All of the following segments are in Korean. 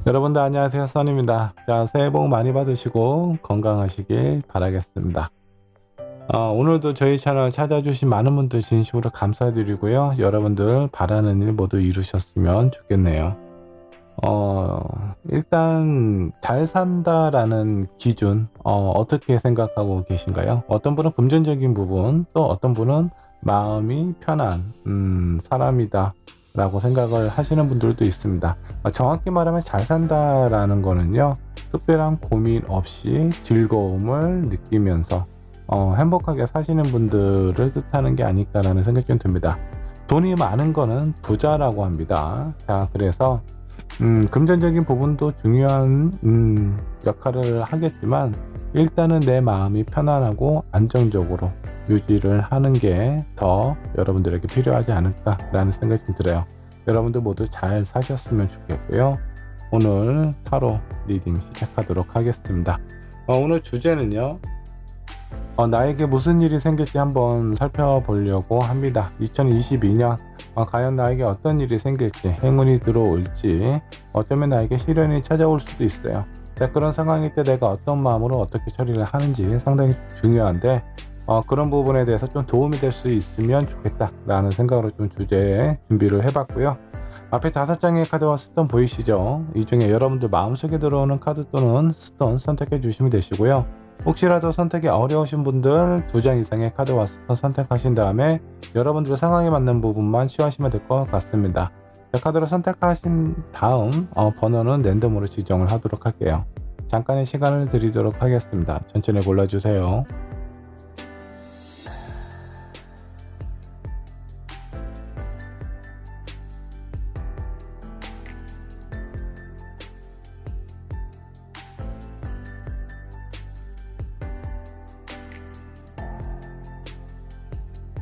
여러분들 안녕하세요, 써니입니다. 자, 새해 복 많이 받으시고 건강하시길 바라겠습니다. 오늘도 저희 채널 찾아주신 많은 분들 진심으로 감사드리고요. 여러분들 바라는 일 모두 이루셨으면 좋겠네요. 일단 잘 산다라는 기준 어떻게 생각하고 계신가요? 어떤 분은 금전적인 부분, 또 어떤 분은 마음이 편한 사람이다 라고 생각을 하시는 분들도 있습니다. 정확히 말하면 잘 산다라는 거는요, 특별한 고민 없이 즐거움을 느끼면서 행복하게 사시는 분들을 뜻하는 게 아닐까라는 생각이 좀 듭니다. 돈이 많은 거는 부자라고 합니다. 자, 그래서 금전적인 부분도 중요한 역할을 하겠지만, 일단은 내 마음이 편안하고 안정적으로 유지를 하는 게 더 여러분들에게 필요하지 않을까라는 생각이 좀 들어요. 여러분들 모두 잘 사셨으면 좋겠고요. 오늘 타로 리딩 시작하도록 하겠습니다. 오늘 주제는요, 나에게 무슨 일이 생길지 한번 살펴보려고 합니다. 2022년 과연 나에게 어떤 일이 생길지, 행운이 들어올지, 어쩌면 나에게 시련이 찾아올 수도 있어요. 자, 그런 상황일 때 내가 어떤 마음으로 어떻게 처리를 하는지 상당히 중요한데, 그런 부분에 대해서 좀 도움이 될 수 있으면 좋겠다 라는 생각으로 좀 주제에 준비를 해봤고요. 앞에 5장의 카드와 스톤 보이시죠? 이 중에 여러분들 마음속에 들어오는 카드 또는 스톤 선택해 주시면 되시고요. 혹시라도 선택이 어려우신 분들 2장 이상의 카드와 스톤 선택하신 다음에 여러분들의 상황에 맞는 부분만 취하시면 될 것 같습니다. 카드를 선택하신 다음 번호는 랜덤으로 지정을 하도록 할게요. 잠깐의 시간을 드리도록 하겠습니다. 천천히 골라주세요.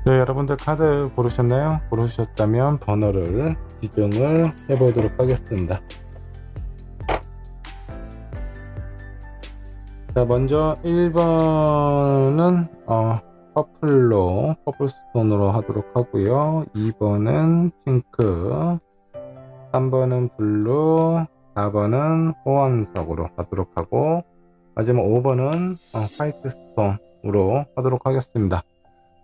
네, 여러분들 카드 고르셨나요? 고르셨다면 번호를 지정을 해보도록 하겠습니다. 자, 먼저 1번은 퍼플스톤으로 하도록 하고요. 2번은 핑크, 3번은 블루, 4번은 호황석으로 하도록 하고, 마지막 5번은 화이트스톤으로 하도록 하겠습니다.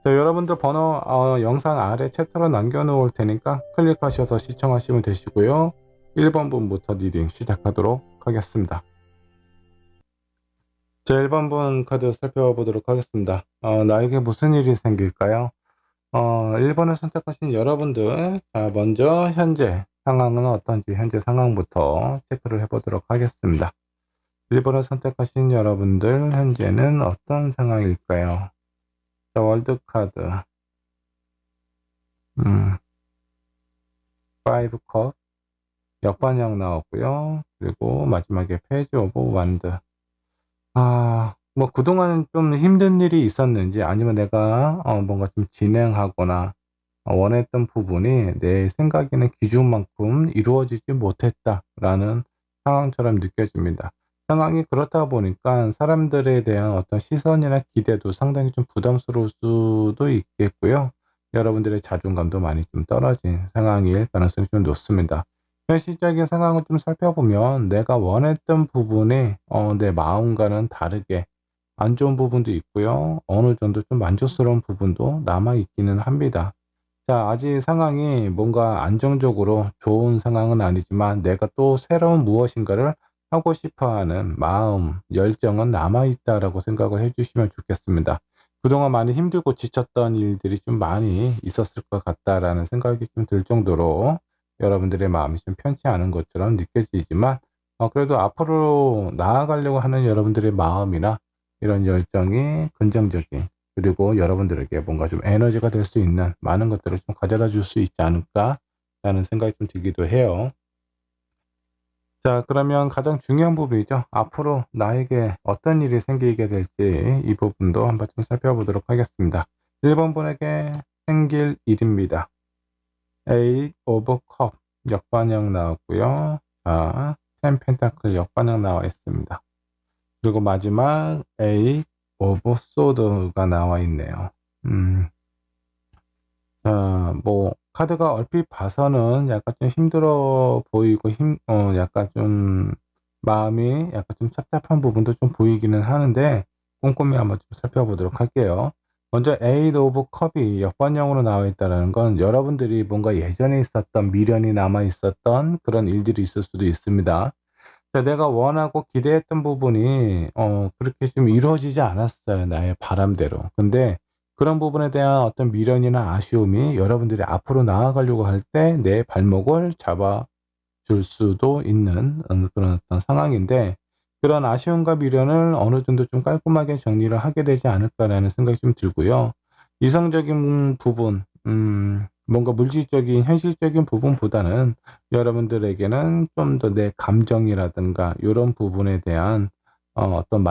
자, 여러분들 번호 영상 아래 챕터로 남겨놓을 테니까 클릭하셔서 시청하시면 되시고요. 1번 분부터 리딩 시작하도록 하겠습니다. 자, 1번 분 카드 살펴보도록 하겠습니다. 나에게 무슨 일이 생길까요? 1번을 선택하신 여러분들, 먼저 현재 상황은 어떤지 현재 상황부터 체크를 해보도록 하겠습니다. 1번을 선택하신 여러분들 현재는 어떤 상황일까요? 자, 월드카드 5컵 역반영 나왔고요. 그리고 마지막에 페이지 오브 완드. 뭐 그동안 좀 힘든 일이 있었는지, 아니면 내가 뭔가 좀 진행하거나 원했던 부분이 내 생각에는 기준만큼 이루어지지 못했다라는 상황처럼 느껴집니다. 상황이 그렇다 보니까 사람들에 대한 어떤 시선이나 기대도 상당히 좀 부담스러울 수도 있겠고요. 여러분들의 자존감도 많이 좀 떨어진 상황일 가능성이 좀 높습니다. 현실적인 상황을 좀 살펴보면 내가 원했던 부분이 내 마음과는 다르게 안 좋은 부분도 있고요. 어느 정도 좀 만족스러운 부분도 남아 있기는 합니다. 자, 아직 상황이 뭔가 안정적으로 좋은 상황은 아니지만 내가 또 새로운 무엇인가를 하고 싶어 하는 마음, 열정은 남아있다라고 생각을 해주시면 좋겠습니다. 그동안 많이 힘들고 지쳤던 일들이 좀 많이 있었을 것 같다라는 생각이 좀 들 정도로 여러분들의 마음이 좀 편치 않은 것처럼 느껴지지만, 그래도 앞으로 나아가려고 하는 여러분들의 마음이나 이런 열정이 긍정적인, 그리고 여러분들에게 뭔가 좀 에너지가 될 수 있는 많은 것들을 좀 가져다 줄 수 있지 않을까라는 생각이 좀 들기도 해요. 자, 그러면 가장 중요한 부분이죠. 앞으로 나에게 어떤 일이 생기게 될지 이 부분도 한번 좀 살펴보도록 하겠습니다. 1번 분에게 생길 일입니다. 8 오브 컵 역반영 나왔고요. 자, 10 펜타클 역반영 나와 있습니다. 그리고 마지막 8 오브 소드가 나와 있네요. 뭐 카드가 얼핏 봐서는 약간 좀 힘들어 보이고 약간 좀 마음이 약간 좀 착잡한 부분도 좀 보이기는 하는데 꼼꼼히 한번 좀 살펴보도록 할게요. 먼저 에이드 오브 컵이 역반영으로 나와 있다는 건 여러분들이 뭔가 예전에 있었던 미련이 남아 있었던 그런 일들이 있을 수도 있습니다. 내가 원하고 기대했던 부분이 그렇게 좀 이루어지지 않았어요, 나의 바람대로. 근데 그런 부분에 대한 어떤 미련이나 아쉬움이 여러분들이 앞으로 나아가려고 할 때 내 발목을 잡아 줄 수도 있는 그런 어떤 상황인데, 그런 아쉬움과 미련을 어느 정도 좀 깔끔하게 정리를 하게 되지 않을까라는 생각이 좀 들고요. 이성적인 부분, 뭔가 물질적인 현실적인 부분보다는 여러분들에게는 좀 더 내 감정이라든가 요런 부분에 대한 어떤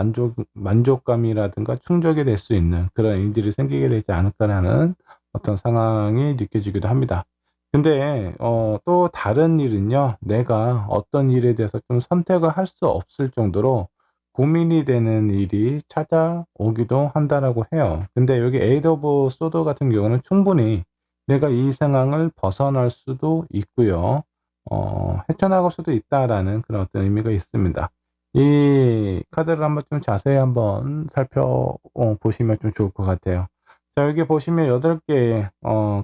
만족감이라든가 충족이 될 수 있는 그런 일들이 생기게 되지 않을까라는 어떤 상황이 느껴지기도 합니다. 근데 또 다른 일은요. 내가 어떤 일에 대해서 좀 선택을 할 수 없을 정도로 고민이 되는 일이 찾아오기도 한다라고 해요. 근데 여기 에이드 오브 소드 같은 경우는 충분히 내가 이 상황을 벗어날 수도 있고요. 헤쳐나갈 수도 있다라는 그런 어떤 의미가 있습니다. 이 카드를 한번 좀 자세히 한번 보시면 좀 좋을 것 같아요. 자, 여기 보시면 8개의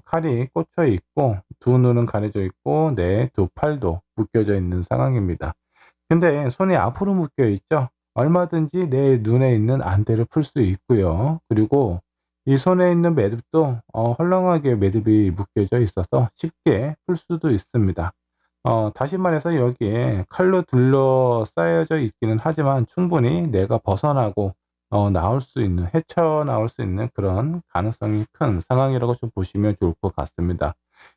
칼이 꽂혀 있고 두 눈은 가려져 있고 내 두 팔도 묶여져 있는 상황입니다. 근데 손이 앞으로 묶여 있죠. 얼마든지 내 눈에 있는 안대를 풀 수 있고요. 그리고 이 손에 있는 매듭도 헐렁하게 매듭이 묶여져 있어서 쉽게 풀 수도 있습니다. 다시 말해서 여기에 칼로 둘러싸여져 있기는 하지만 충분히 내가 벗어나고 나올 수 있는, 헤쳐나올 수 있는 그런 가능성이 큰 상황이라고 좀 보시면 좋을 것 같습니다.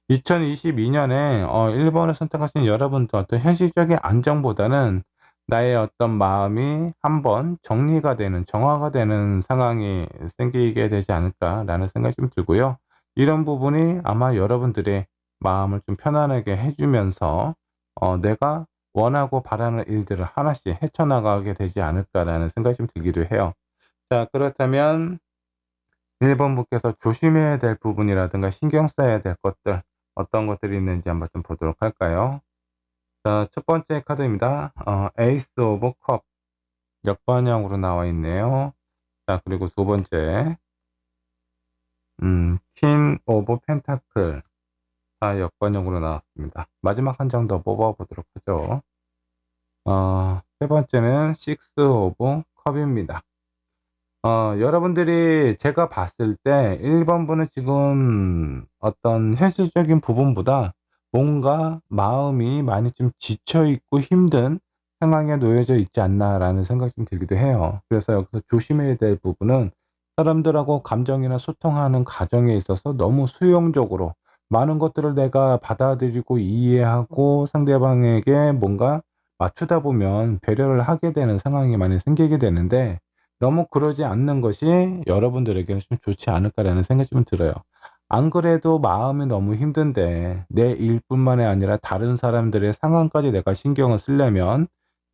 2022년에 1번을 선택하신 여러분도 어떤 현실적인 안정보다는 나의 어떤 마음이 한번 정리가 되는, 정화가 되는 상황이 생기게 되지 않을까라는 생각이 좀 들고요. 이런 부분이 아마 여러분들의 마음을 좀 편안하게 해주면서 내가 원하고 바라는 일들을 하나씩 헤쳐나가게 되지 않을까라는 생각이 좀 들기도 해요. 자, 그렇다면 1번 분께서 조심해야 될 부분이라든가 신경 써야 될 것들 어떤 것들이 있는지 한번 좀 보도록 할까요? 자, 첫 번째 카드입니다. 에이스 오브 컵 역반영으로 나와 있네요. 자, 그리고 두 번째 퀸 오브 펜타클 다 역반영으로 나왔습니다. 마지막 한 장 더 뽑아보도록 하죠. 세 번째는 식스 오브 컵입니다. 여러분들이 제가 봤을 때 1번 분은 지금 어떤 현실적인 부분보다 뭔가 마음이 많이 좀 지쳐 있고 힘든 상황에 놓여져 있지 않나라는 생각이 좀 들기도 해요. 그래서 여기서 조심해야 될 부분은 사람들하고 감정이나 소통하는 과정에 있어서 너무 수용적으로 많은 것들을 내가 받아들이고 이해하고 상대방에게 뭔가 맞추다 보면 배려를 하게 되는 상황이 많이 생기게 되는데, 너무 그러지 않는 것이 여러분들에게는 좀 좋지 않을까라는 생각이 좀 들어요. 안 그래도 마음이 너무 힘든데 내 일뿐만이 아니라 다른 사람들의 상황까지 내가 신경을 쓰려면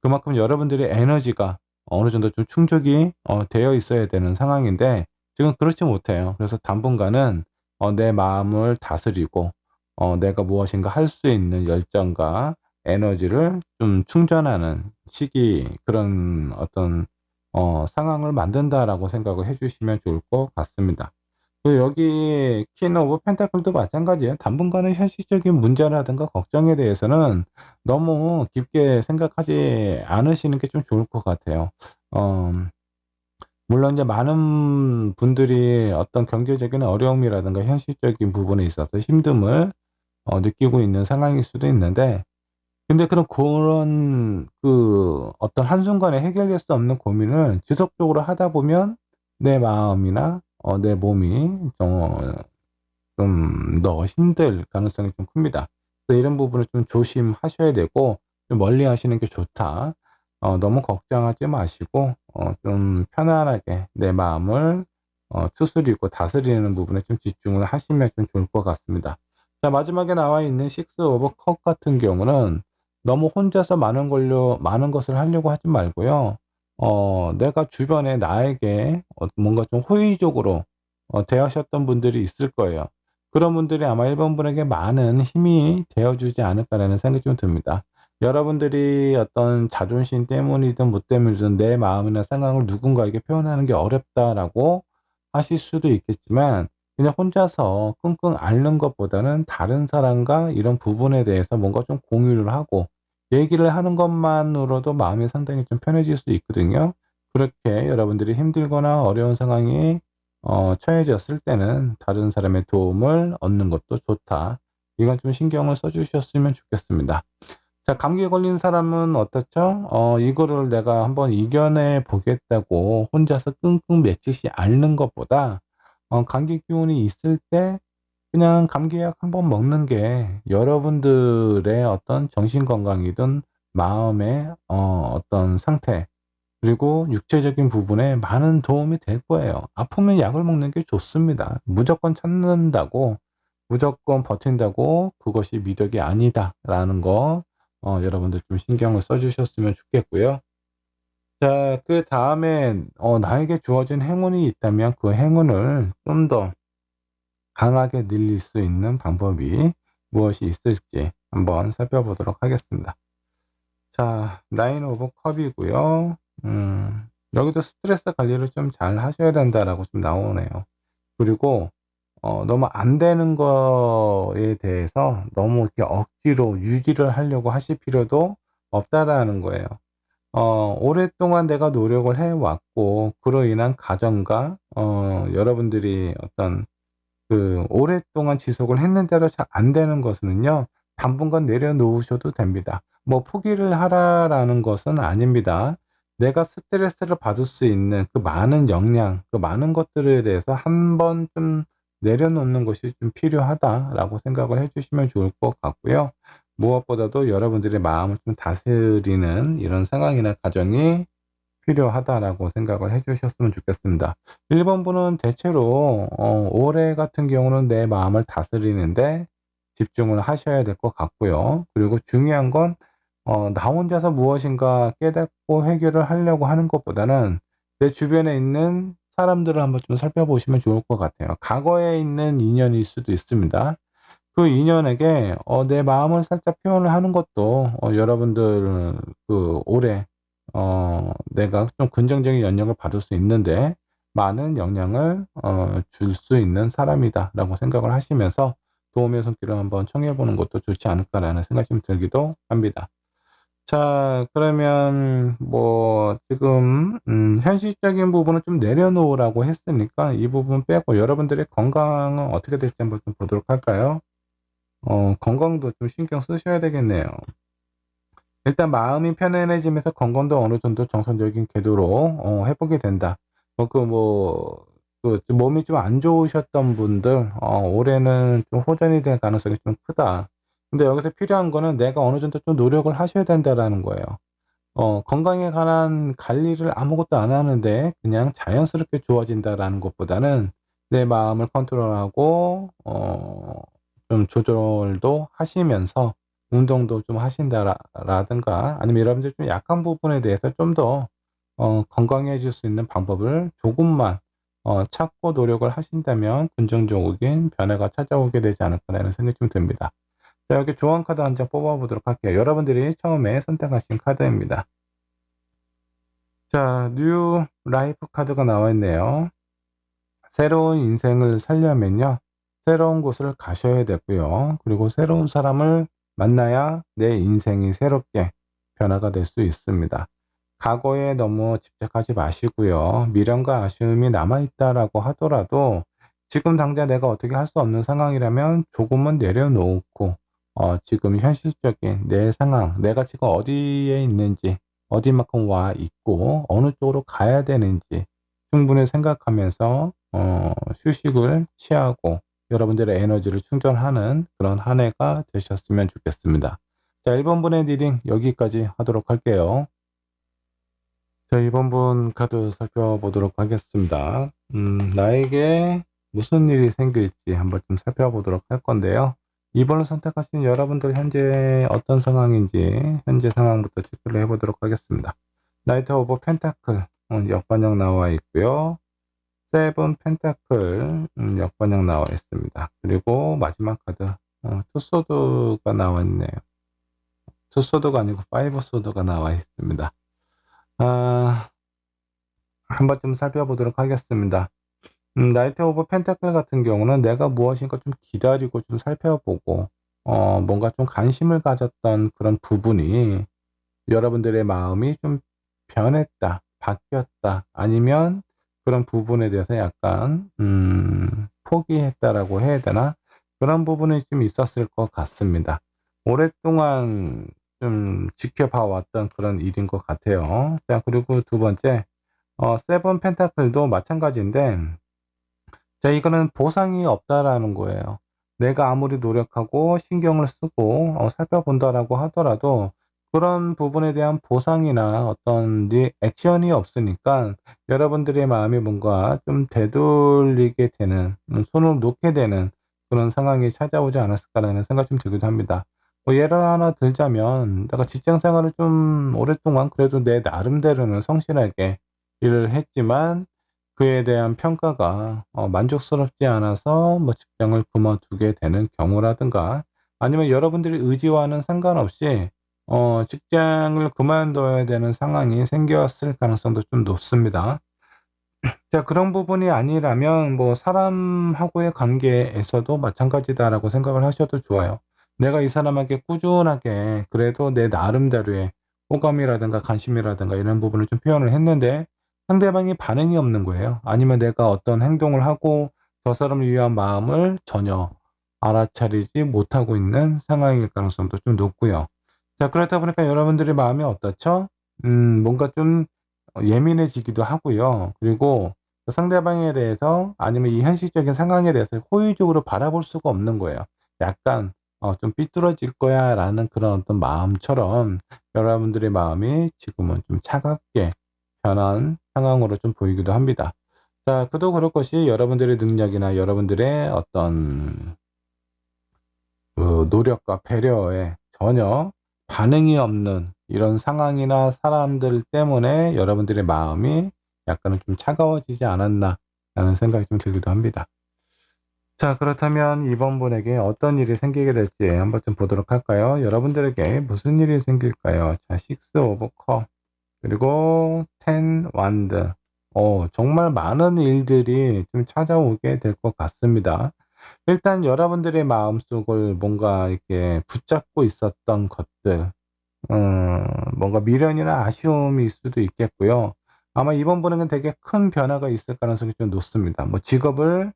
그만큼 여러분들의 에너지가 어느 정도 좀 충족이 되어 있어야 되는 상황인데 지금 그렇지 못해요. 그래서 당분간은 내 마음을 다스리고 내가 무엇인가 할 수 있는 열정과 에너지를 좀 충전하는 시기, 그런 어떤 상황을 만든다라고 생각을 해 주시면 좋을 것 같습니다. 여기 퀸 오브 펜타클도 마찬가지예요. 당분간은 현실적인 문제라든가 걱정에 대해서는 너무 깊게 생각하지 않으시는 게 좀 좋을 것 같아요. 어 물론 이제 많은 분들이 어떤 경제적인 어려움이라든가 현실적인 부분에 있어서 힘듦을 느끼고 있는 상황일 수도 있는데, 근데 그런 어떤 한순간에 해결될 수 없는 고민을 지속적으로 하다 보면 내 마음이나 내 몸이 좀 더 힘들 가능성이 좀 큽니다. 그래서 이런 부분을 좀 조심하셔야 되고 좀 멀리하시는 게 좋다. 너무 걱정하지 마시고 좀 편안하게 내 마음을 추스리고 다스리는 부분에 좀 집중을 하시면 좀 좋을 것 같습니다. 자, 마지막에 나와 있는 식스 오브 컵 같은 경우는 너무 혼자서 많은 것을 하려고 하지 말고요. 내가 주변에 나에게 뭔가 좀 호의적으로 대하셨던 분들이 있을 거예요. 그런 분들이 아마 1번 분에게 많은 힘이 되어주지 않을까라는 생각이 좀 듭니다. 여러분들이 어떤 자존심 때문이든 뭐 때문이든 내 마음이나 생각을 누군가에게 표현하는 게 어렵다라고 하실 수도 있겠지만, 그냥 혼자서 끙끙 앓는 것보다는 다른 사람과 이런 부분에 대해서 뭔가 좀 공유를 하고 얘기를 하는 것만으로도 마음이 상당히 좀 편해질 수 있거든요. 그렇게 여러분들이 힘들거나 어려운 상황이 처해졌을 때는 다른 사람의 도움을 얻는 것도 좋다. 이건 좀 신경을 써 주셨으면 좋겠습니다. 자, 감기에 걸린 사람은 어떻죠? 이거를 내가 한번 이겨내 보겠다고 혼자서 끙끙 며칠씩 앓는 것보다 감기 기운이 있을 때 그냥 감기약 한번 먹는 게 여러분들의 어떤 정신 건강이든 마음의 어떤 상태, 그리고 육체적인 부분에 많은 도움이 될 거예요. 아프면 약을 먹는 게 좋습니다. 무조건 참는다고, 무조건 버틴다고 그것이 미덕이 아니다라는 거 여러분들 좀 신경을 써 주셨으면 좋겠고요. 자, 그다음에 나에게 주어진 행운이 있다면 그 행운을 좀 더 강하게 늘릴 수 있는 방법이 무엇이 있을지 한번 살펴보도록 하겠습니다. 자, 나인 오브 컵이고요. 여기도 스트레스 관리를 좀 잘 하셔야 된다라고 좀 나오네요. 그리고 너무 안 되는 거에 대해서 너무 이렇게 억지로 유지를 하려고 하실 필요도 없다라는 거예요. 오랫동안 내가 노력을 해 왔고 그로 인한 가정과 여러분들이 어떤 오랫동안 지속을 했는데도 잘 안 되는 것은요, 당분간 내려놓으셔도 됩니다. 뭐 포기를 하라라는 것은 아닙니다. 내가 스트레스를 받을 수 있는 그 많은 역량, 그 많은 것들에 대해서 한번 좀 내려놓는 것이 좀 필요하다라고 생각을 해 주시면 좋을 것 같고요. 무엇보다도 여러분들의 마음을 좀 다스리는 이런 상황이나 과정이 필요하다라고 생각을 해 주셨으면 좋겠습니다. 1번 분은 대체로 올해 같은 경우는 내 마음을 다스리는데 집중을 하셔야 될 것 같고요. 그리고 중요한 건 나 혼자서 무엇인가 깨닫고 해결을 하려고 하는 것보다는 내 주변에 있는 사람들을 한번 좀 살펴보시면 좋을 것 같아요. 과거에 있는 인연일 수도 있습니다. 그 인연에게 내 마음을 살짝 표현을 하는 것도 여러분들 올해 내가 좀 긍정적인 영향을 받을 수 있는데 많은 영향을 줄 수 있는 사람이다라고 생각을 하시면서 도움의 손길을 한번 청해 보는 것도 좋지 않을까라는 생각이 좀 들기도 합니다. 자, 그러면 뭐 지금 현실적인 부분을 좀 내려놓으라고 했으니까 이 부분 빼고 여러분들의 건강은 어떻게 될지 한번 좀 보도록 할까요? 건강도 좀 신경 쓰셔야 되겠네요. 일단 마음이 편안해지면서 건강도 어느 정도 정상적인 궤도로 회복이 된다. 좀 몸이 좀 안 좋으셨던 분들 올해는 좀 호전이 될 가능성이 좀 크다. 근데 여기서 필요한 거는 내가 어느 정도 좀 노력을 하셔야 된다라는 거예요. 건강에 관한 관리를 아무것도 안 하는데 그냥 자연스럽게 좋아진다라는 것보다는 내 마음을 컨트롤하고 좀 조절도 하시면서 운동도 좀 하신다 라든가 아니면 여러분들이 좀 약한 부분에 대해서 좀 더 건강해질 수 있는 방법을 조금만 찾고 노력을 하신다면 긍정적인 변화가 찾아오게 되지 않을까라는 생각이 좀 듭니다. 자, 여기 조언 카드 한 장 뽑아 보도록 할게요. 여러분들이 처음에 선택하신 카드입니다. 자, 뉴 라이프 카드가 나와 있네요. 새로운 인생을 살려면요, 새로운 곳을 가셔야 되고요. 그리고 새로운 사람을 만나야 내 인생이 새롭게 변화가 될 수 있습니다. 과거에 너무 집착하지 마시고요. 미련과 아쉬움이 남아있다라고 하더라도 지금 당장 내가 어떻게 할 수 없는 상황이라면 조금은 내려놓고 지금 현실적인 내 상황, 내가 지금 어디에 있는지, 어디만큼 와 있고 어느 쪽으로 가야 되는지 충분히 생각하면서 휴식을 취하고 여러분들의 에너지를 충전하는 그런 한 해가 되셨으면 좋겠습니다. 자, 1번 분의 리딩 여기까지 하도록 할게요. 자, 2번 분 카드 살펴보도록 하겠습니다. 나에게 무슨 일이 생길지 한번 좀 살펴보도록 할 건데요. 2번을 선택하신 여러분들 현재 어떤 상황인지 현재 상황부터 체크를 해보도록 하겠습니다. 나이트 오브 펜타클 역반영 나와 있고요. 세븐 펜타클 역번역 나와 있습니다. 그리고 마지막 카드 투소드가 나와 있네요. 투소드가 아니고 파이브 소드가 나와 있습니다. 한번 좀 살펴보도록 하겠습니다. 나이트 오브 펜타클 같은 경우는 내가 무엇인가 좀 기다리고 좀 살펴보고 뭔가 좀 관심을 가졌던 그런 부분이 여러분들의 마음이 좀 변했다, 바뀌었다, 아니면 그런 부분에 대해서 약간 포기했다라고 해야 되나? 그런 부분이 좀 있었을 것 같습니다. 오랫동안 좀 지켜봐 왔던 그런 일인 것 같아요. 자, 그리고 두 번째, 세븐 펜타클도 마찬가지인데, 자, 이거는 보상이 없다라는 거예요. 내가 아무리 노력하고 신경을 쓰고 살펴본다라고 하더라도 그런 부분에 대한 보상이나 어떤 액션이 없으니까 여러분들의 마음이 뭔가 좀 되돌리게 되는, 손을 놓게 되는 그런 상황이 찾아오지 않았을까라는 생각이 좀 들기도 합니다. 뭐 예를 하나 들자면, 내가 직장 생활을 좀 오랫동안 그래도 내 나름대로는 성실하게 일을 했지만 그에 대한 평가가 만족스럽지 않아서 뭐 직장을 그만두게 되는 경우라든가, 아니면 여러분들의 의지와는 상관없이 직장을 그만둬야 되는 상황이 생겼을 가능성도 좀 높습니다. 자, 그런 부분이 아니라면 뭐 사람하고의 관계에서도 마찬가지다라고 생각을 하셔도 좋아요. 내가 이 사람에게 꾸준하게 그래도 내 나름대로의 호감이라든가 관심이라든가 이런 부분을 좀 표현을 했는데 상대방이 반응이 없는 거예요. 아니면 내가 어떤 행동을 하고 저 사람을 위한 마음을 전혀 알아차리지 못하고 있는 상황일 가능성도 좀 높고요. 자, 그렇다 보니까 여러분들의 마음이 어떻죠? 뭔가 좀 예민해지기도 하고요. 그리고 그 상대방에 대해서, 아니면 이 현실적인 상황에 대해서 호의적으로 바라볼 수가 없는 거예요. 약간 좀 '삐뚤어질 거야.'라는 그런 어떤 마음처럼 여러분들의 마음이 지금은 좀 차갑게 변한 상황으로 좀 보이기도 합니다. 자, 그도 그럴 것이 여러분들의 능력이나 여러분들의 어떤 그 노력과 배려에 전혀 반응이 없는 이런 상황이나 사람들 때문에 여러분들의 마음이 약간은 좀 차가워지지 않았나라는 생각이 좀 들기도 합니다. 자, 그렇다면 이번 분에게 어떤 일이 생기게 될지 한번 좀 보도록 할까요? 여러분들에게 무슨 일이 생길까요? 자, 6 오브 컵, 그리고 10 완드. 정말 많은 일들이 좀 찾아오게 될 것 같습니다. 일단 여러분들의 마음속을 뭔가 이렇게 붙잡고 있었던 것들, 뭔가 미련이나 아쉬움일 수도 있겠고요. 아마 이번 분에게는 되게 큰 변화가 있을 가능성이 좀 높습니다. 뭐 직업을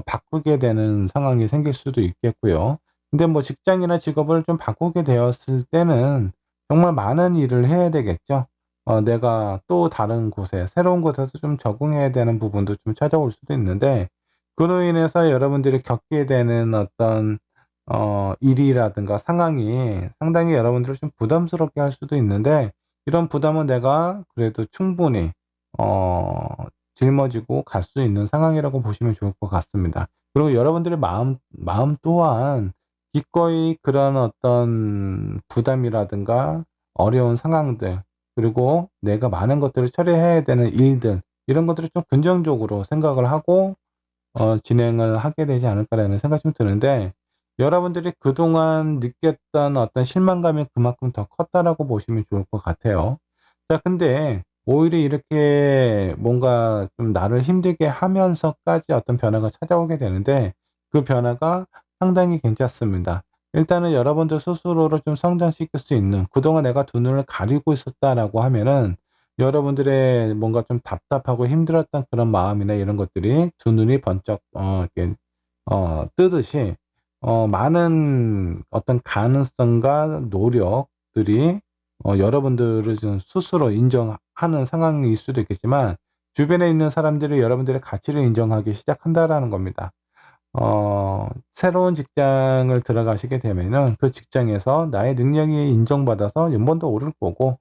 바꾸게 되는 상황이 생길 수도 있겠고요. 근데 뭐 직장이나 직업을 좀 바꾸게 되었을 때는 정말 많은 일을 해야 되겠죠. 내가 또 다른 곳에, 새로운 곳에서 좀 적응해야 되는 부분도 좀 찾아올 수도 있는데, 그로 인해서 여러분들이 겪게 되는 어떤 일이라든가 상황이 상당히 여러분들을 좀 부담스럽게 할 수도 있는데, 이런 부담은 내가 그래도 충분히 어 짊어지고 갈 수 있는 상황이라고 보시면 좋을 것 같습니다. 그리고 여러분들의 마음 또한 기꺼이 그런 어떤 부담이라든가 어려운 상황들, 그리고 내가 많은 것들을 처리해야 되는 일들, 이런 것들을 좀 긍정적으로 생각을 하고 진행을 하게 되지 않을까라는 생각이 좀 드는데, 여러분들이 그동안 느꼈던 어떤 실망감이 그만큼 더 컸다라고 보시면 좋을 것 같아요. 자, 근데 오히려 이렇게 뭔가 좀 나를 힘들게 하면서까지 어떤 변화가 찾아오게 되는데, 그 변화가 상당히 괜찮습니다. 일단은 여러분들 스스로를 좀 성장시킬 수 있는, 그동안 내가 두 눈을 가리고 있었다라고 하면은 여러분들의 뭔가 좀 답답하고 힘들었던 그런 마음이나 이런 것들이 두 눈이 번쩍 이렇게 뜨듯이 많은 어떤 가능성과 노력들이 여러분들을 좀 스스로 인정하는 상황일 수도 있겠지만, 주변에 있는 사람들이 여러분들의 가치를 인정하기 시작한다라는 겁니다. 새로운 직장을 들어가시게 되면은 그 직장에서 나의 능력이 인정받아서 연봉도 오를 거고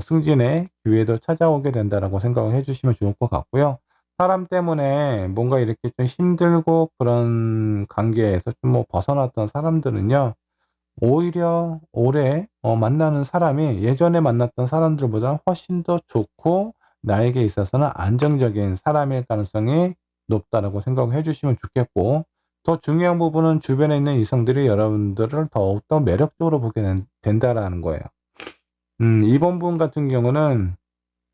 승진의 기회도 찾아오게 된다라고 생각을 해 주시면 좋을 것 같고요. 사람 때문에 뭔가 이렇게 좀 힘들고 그런 관계에서 좀 뭐 벗어났던 사람들은요, 오히려 올해 만나는 사람이 예전에 만났던 사람들보다 훨씬 더 좋고 나에게 있어서는 안정적인 사람일 가능성이 높다라고 생각을 해 주시면 좋겠고, 더 중요한 부분은 주변에 있는 이성들이 여러분들을 더욱더 매력적으로 보게 된다라는 거예요. 이번 분 같은 경우는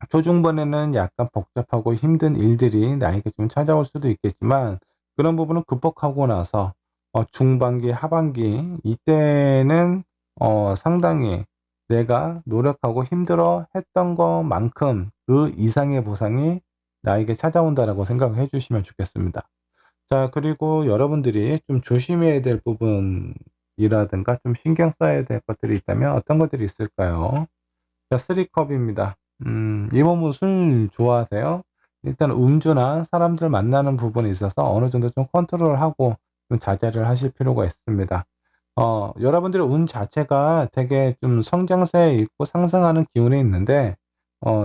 초중반에는 약간 복잡하고 힘든 일들이 나에게 좀 찾아올 수도 있겠지만, 그런 부분은 극복하고 나서 중반기, 하반기 이때는 상당히 내가 노력하고 힘들어 했던 것만큼 그 이상의 보상이 나에게 찾아온다라고 생각을 해 주시면 좋겠습니다. 자, 그리고 여러분들이 좀 조심해야 될 부분이라든가 좀 신경 써야 될 것들이 있다면 어떤 것들이 있을까요? 자, 3컵입니다. 이모분 술 좋아하세요? 일단 음주나 사람들 만나는 부분에 있어서 어느 정도 좀 컨트롤하고 좀 자제를 하실 필요가 있습니다. 여러분들의 운 자체가 되게 좀 성장세에 있고 상승하는 기운이 있는데,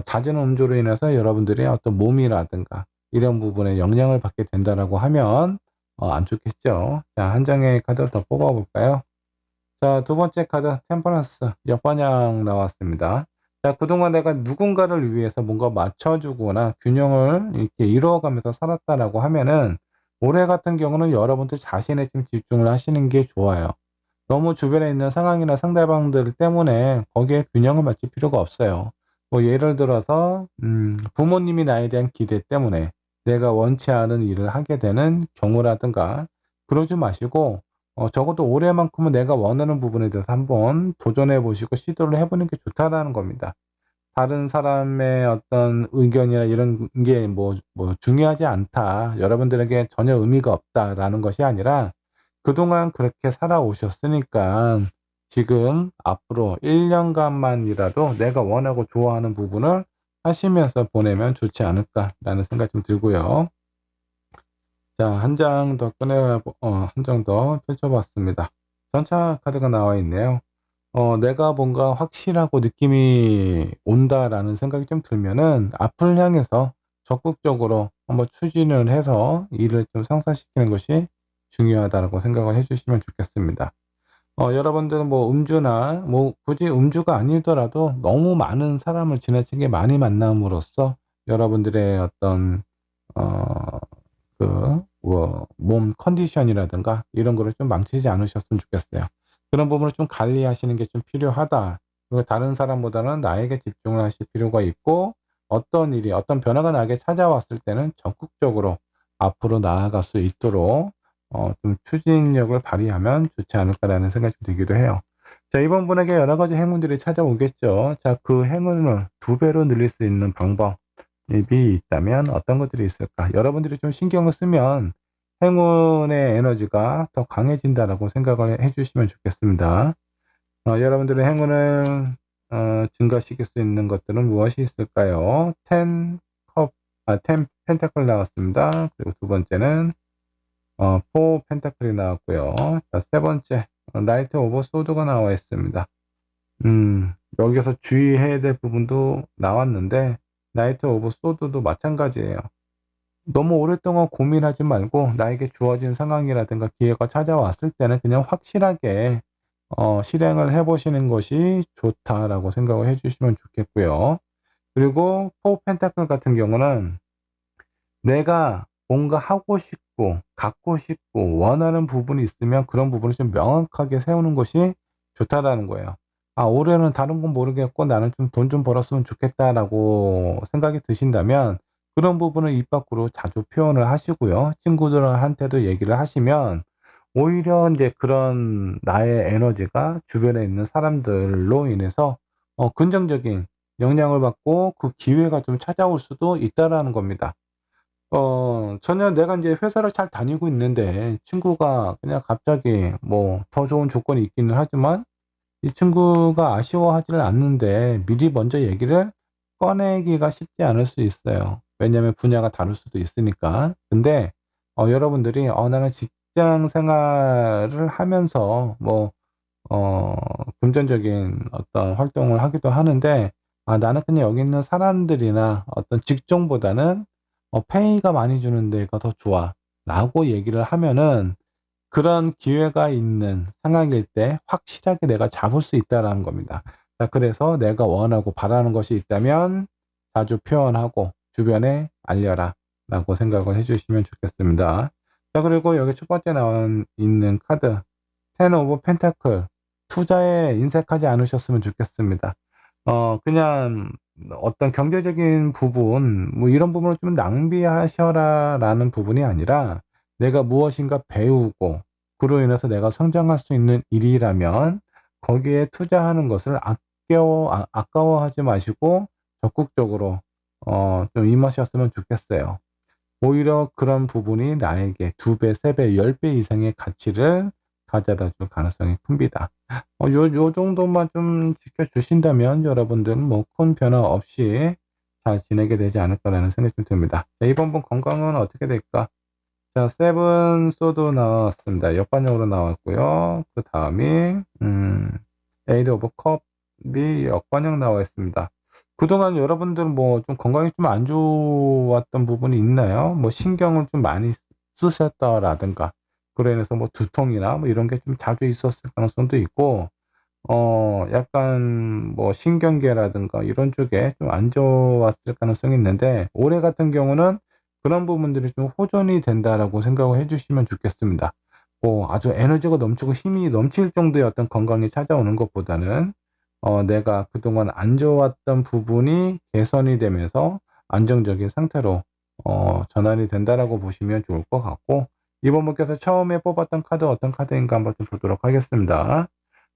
잦은 음주로 인해서 여러분들의 어떤 몸이라든가 이런 부분에 영향을 받게 된다라고 하면 안 좋겠죠. 자, 한 장의 카드를 더 뽑아 볼까요? 자, 두 번째 카드 템퍼런스 역반향 나왔습니다. 자, 그동안 내가 누군가를 위해서 뭔가 맞춰주거나 균형을 이렇게 이루어가면서 살았다라고 하면은, 올해 같은 경우는 여러분들 자신에 좀 집중을 하시는 게 좋아요. 너무 주변에 있는 상황이나 상대방들 때문에 거기에 균형을 맞출 필요가 없어요. 뭐 예를 들어서 부모님이 나에 대한 기대 때문에 내가 원치 않은 일을 하게 되는 경우라든가, 그러지 마시고 적어도 올해만큼은 내가 원하는 부분에 대해서 한번 도전해 보시고 시도를 해 보는 게 좋다라는 겁니다. 다른 사람의 어떤 의견이나 이런 게 중요하지 않다, 여러분들에게 전혀 의미가 없다라는 것이 아니라, 그동안 그렇게 살아오셨으니까 지금 앞으로 1 년간만이라도 내가 원하고 좋아하는 부분을 하시면서 보내면 좋지 않을까라는 생각이 좀 들고요. 자, 한 장 더 한 장 더 펼쳐 봤습니다. 전차 카드가 나와 있네요. 내가 뭔가 확실하고 느낌이 온다라는 생각이 좀 들면은 앞을 향해서 적극적으로 한번 추진을 해서 일을 좀 성사시키는 것이 중요하다라고 생각을 해 주시면 좋겠습니다. 여러분들은 뭐 음주나 뭐 굳이 음주가 아니더라도 너무 많은 사람을 지나치게 많이 만남으로써 여러분들의 어떤 어 몸 컨디션이라든가 이런 거를 좀 망치지 않으셨으면 좋겠어요. 그런 부분을 좀 관리하시는 게 좀 필요하다. 그리고 다른 사람보다는 나에게 집중을 하실 필요가 있고, 어떤 일이 어떤 변화가 나에게 찾아왔을 때는 적극적으로 앞으로 나아갈 수 있도록 좀 추진력을 발휘하면 좋지 않을까라는 생각이 좀 들기도 해요. 자, 이번 분에게 여러 가지 행운들이 찾아오겠죠. 자, 그 행운을 두 배로 늘릴 수 있는 방법 이 있다면 어떤 것들이 있을까? 여러분들이 좀 신경을 쓰면 행운의 에너지가 더 강해진다라고 생각을 해 주시면 좋겠습니다. 여러분들의 행운을 증가시킬 수 있는 것들은 무엇이 있을까요? 10 컵, 10 펜타클 나왔습니다. 그리고 두 번째는 4 펜타클이 나왔고요. 자, 세 번째 라이트 오브 소드가 나와 있습니다. 여기서 주의해야 될 부분도 나왔는데, 나이트 오브 소드도 마찬가지예요. 너무 오랫동안 고민하지 말고 나에게 주어진 상황이라든가 기회가 찾아왔을 때는 그냥 확실하게 실행을 해 보시는 것이 좋다라고 생각을 해 주시면 좋겠고요. 그리고 4 펜타클 같은 경우는 내가 뭔가 하고 싶고 갖고 싶고 원하는 부분이 있으면 그런 부분을 좀 명확하게 세우는 것이 좋다라는 거예요. '아, 올해는 다른 건 모르겠고 나는 좀 돈 좀 벌었으면 좋겠다.'라고 생각이 드신다면 그런 부분을 입 밖으로 자주 표현을 하시고요. 친구들한테도 얘기를 하시면 오히려 인제 그런 나의 에너지가 주변에 있는 사람들로 인해서 긍정적인 영향을 받고 그 기회가 좀 찾아올 수도 있다라는 겁니다. 전혀 내가 인제 회사를 잘 다니고 있는데 친구가 그냥 갑자기 뭐 더 좋은 조건이 있기는 하지만 이 친구가 아쉬워하지를 않는데 미리 먼저 얘기를 꺼내기가 쉽지 않을 수 있어요. 왜냐하면 분야가 다를 수도 있으니까. 근데 여러분들이 나는 직장 생활을 하면서 어 금전적인 어떤 활동을 하기도 하는데, 나는 그냥 여기 있는 사람들이나 어떤 직종보다는 페이가 많이 주는 데가 더 좋아."라고 얘기를 하면은 그런 기회가 있는 상황일 때 확실하게 내가 잡을 수 있다라는 겁니다. 자, 그래서 내가 원하고 바라는 것이 있다면 자주 표현하고 주변에 알려라 라고 생각을 해주시면 좋겠습니다. 자, 그리고 여기 첫 번째 나와 있는 카드 텐 오브 펜타클, 투자에 인색하지 않으셨으면 좋겠습니다. 그냥 어떤 경제적인 부분, 뭐 이런 부분을 좀 낭비하셔라 라는 부분이 아니라 내가 무엇인가 배우고 그로 인해서 내가 성장할 수 있는 일이라면 거기에 투자하는 것을 아까워하지 마시고 적극적으로 좀 임하셨으면 좋겠어요. 오히려 그런 부분이 나에게 2배, 3배, 10배 이상의 가치를 가져다 줄 가능성이 큽니다. 요 정도만 좀 지켜주신다면 여러분들은 뭐 큰 변화 없이 잘 지내게 되지 않을까라는 생각이 좀 듭니다. 자, 이번 분 건강은 어떻게 될까? 자, 세븐 소드 나왔습니다. 역반영으로 나왔고요. 그 다음이 에이드 오브 컵이 역반영 나와 있습니다. 그동안 여러분들은 뭐 좀 건강이 좀 안 좋았던 부분이 있나요? 뭐 신경을 좀 많이 쓰셨다라든가 그로 인해서 뭐 두통이나 뭐 이런 게 좀 자주 있었을 가능성도 있고 약간 뭐 신경계라든가 이런 쪽에 좀 안 좋았을 가능성이 있는데 올해 같은 경우는 그런 부분들이 좀 호전이 된다라고 생각을 해 주시면 좋겠습니다. 뭐 아주 에너지가 넘치고 힘이 넘칠 정도의 어떤 건강이 찾아오는 것보다는 내가 그동안 안 좋았던 부분이 개선이 되면서 안정적인 상태로 전환이 된다라고 보시면 좋을 것 같고 이번 분께서 처음에 뽑았던 카드 어떤 카드인가 한번 좀 보도록 하겠습니다.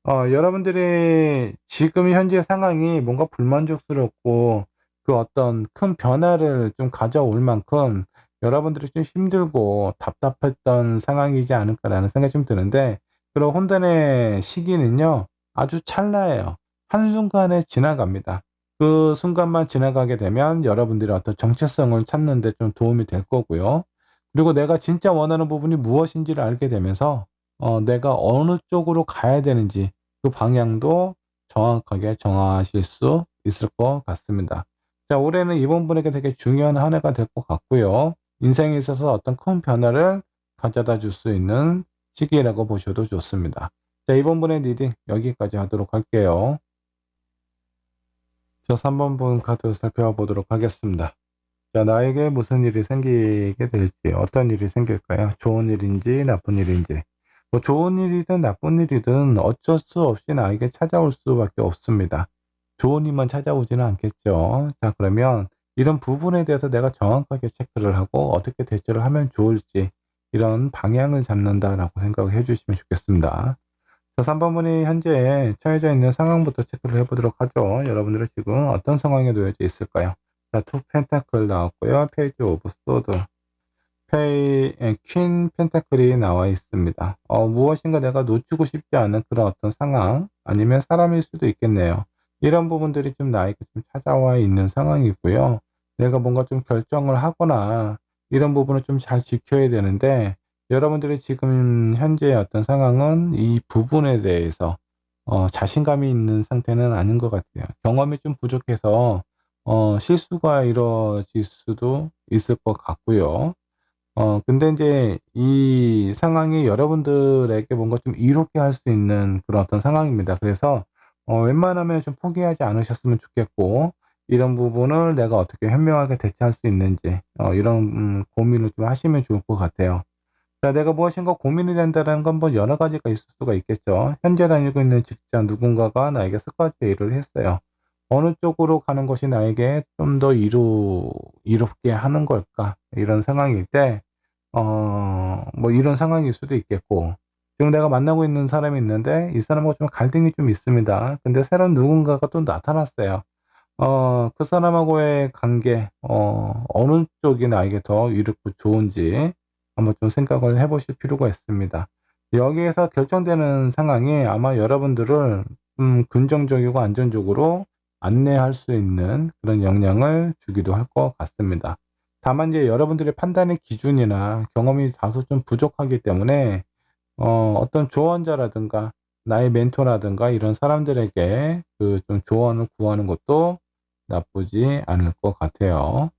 여러분들이 지금 현재 상황이 뭔가 불만족스럽고 그 어떤 큰 변화를 좀 가져올 만큼 여러분들이 좀 힘들고 답답했던 상황이지 않을까라는 생각이 좀 드는데 그런 혼돈의 시기는요 아주 찰나예요. 한순간에 지나갑니다. 그 순간만 지나가게 되면 여러분들이 어떤 정체성을 찾는 데 좀 도움이 될 거고요. 그리고 내가 진짜 원하는 부분이 무엇인지를 알게 되면서 내가 어느 쪽으로 가야 되는지 그 방향도 정확하게 정하실 수 있을 것 같습니다. 자, 올해는 이번 분에게 되게 중요한 한 해가 될 것 같고요. 인생에 있어서 어떤 큰 변화를 가져다 줄 수 있는 시기라고 보셔도 좋습니다. 자, 이번 분의 리딩 여기까지 하도록 할게요. 자, 3번 분 카드 살펴보도록 하겠습니다. 자, 나에게 무슨 일이 생기게 될지, 어떤 일이 생길까요? 좋은 일인지, 나쁜 일인지. 뭐, 좋은 일이든 나쁜 일이든 어쩔 수 없이 나에게 찾아올 수밖에 없습니다. 좋은 일만 찾아오지는 않겠죠. 자, 그러면 이런 부분에 대해서 내가 정확하게 체크를 하고 어떻게 대처를 하면 좋을지, 이런 방향을 잡는다라고 생각을 해주시면 좋겠습니다. 자, 3번 분이 현재 처해져 있는 상황부터 체크를 해보도록 하죠. 여러분들은 지금 어떤 상황에 놓여져 있을까요? 자, 투 펜타클 나왔고요. 페이지 오브 소드, 퀸 펜타클이 나와 있습니다. 무엇인가 내가 놓치고 싶지 않은 그런 어떤 상황, 아니면 사람일 수도 있겠네요. 이런 부분들이 좀 나에게 좀 찾아와 있는 상황이고요. 내가 뭔가 좀 결정을 하거나 이런 부분을 좀 잘 지켜야 되는데, 여러분들이 지금 현재의 어떤 상황은 이 부분에 대해서 자신감이 있는 상태는 아닌 것 같아요. 경험이 좀 부족해서 실수가 이루어질 수도 있을 것 같고요. 근데 인제 이 상황이 여러분들에게 뭔가 좀 이롭게 할 수 있는 그런 어떤 상황입니다. 그래서 웬만하면 좀 포기하지 않으셨으면 좋겠고 이런 부분을 내가 어떻게 현명하게 대처할 수 있는지 이런 고민을 좀 하시면 좋을 것 같아요. 자, 내가 무엇인가 고민이 된다라는 건 뭐 여러 가지가 있을 수가 있겠죠. 현재 다니고 있는 직장 누군가가 나에게 스카우트 일을 했어요. 어느 쪽으로 가는 것이 나에게 좀 더 이롭게 하는 걸까? 이런 상황일 때, 뭐 이런 상황일 수도 있겠고, 지금 내가 만나고 있는 사람이 있는데, 이 사람하고 좀 갈등이 좀 있습니다. 근데 새로운 누군가가 또 나타났어요. 그 사람하고의 관계, 어느 쪽이 나에게 더 이롭고 좋은지 한번 좀 생각을 해 보실 필요가 있습니다. 여기에서 결정되는 상황이 아마 여러분들을 긍정적이고 안전적으로 안내할 수 있는 그런 영향을 주기도 할 것 같습니다. 다만 이제 여러분들의 판단의 기준이나 경험이 다소 좀 부족하기 때문에 어떤 조언자라든가 나의 멘토라든가 이런 사람들에게 그 좀 조언을 구하는 것도 나쁘지 않을 것 같아요.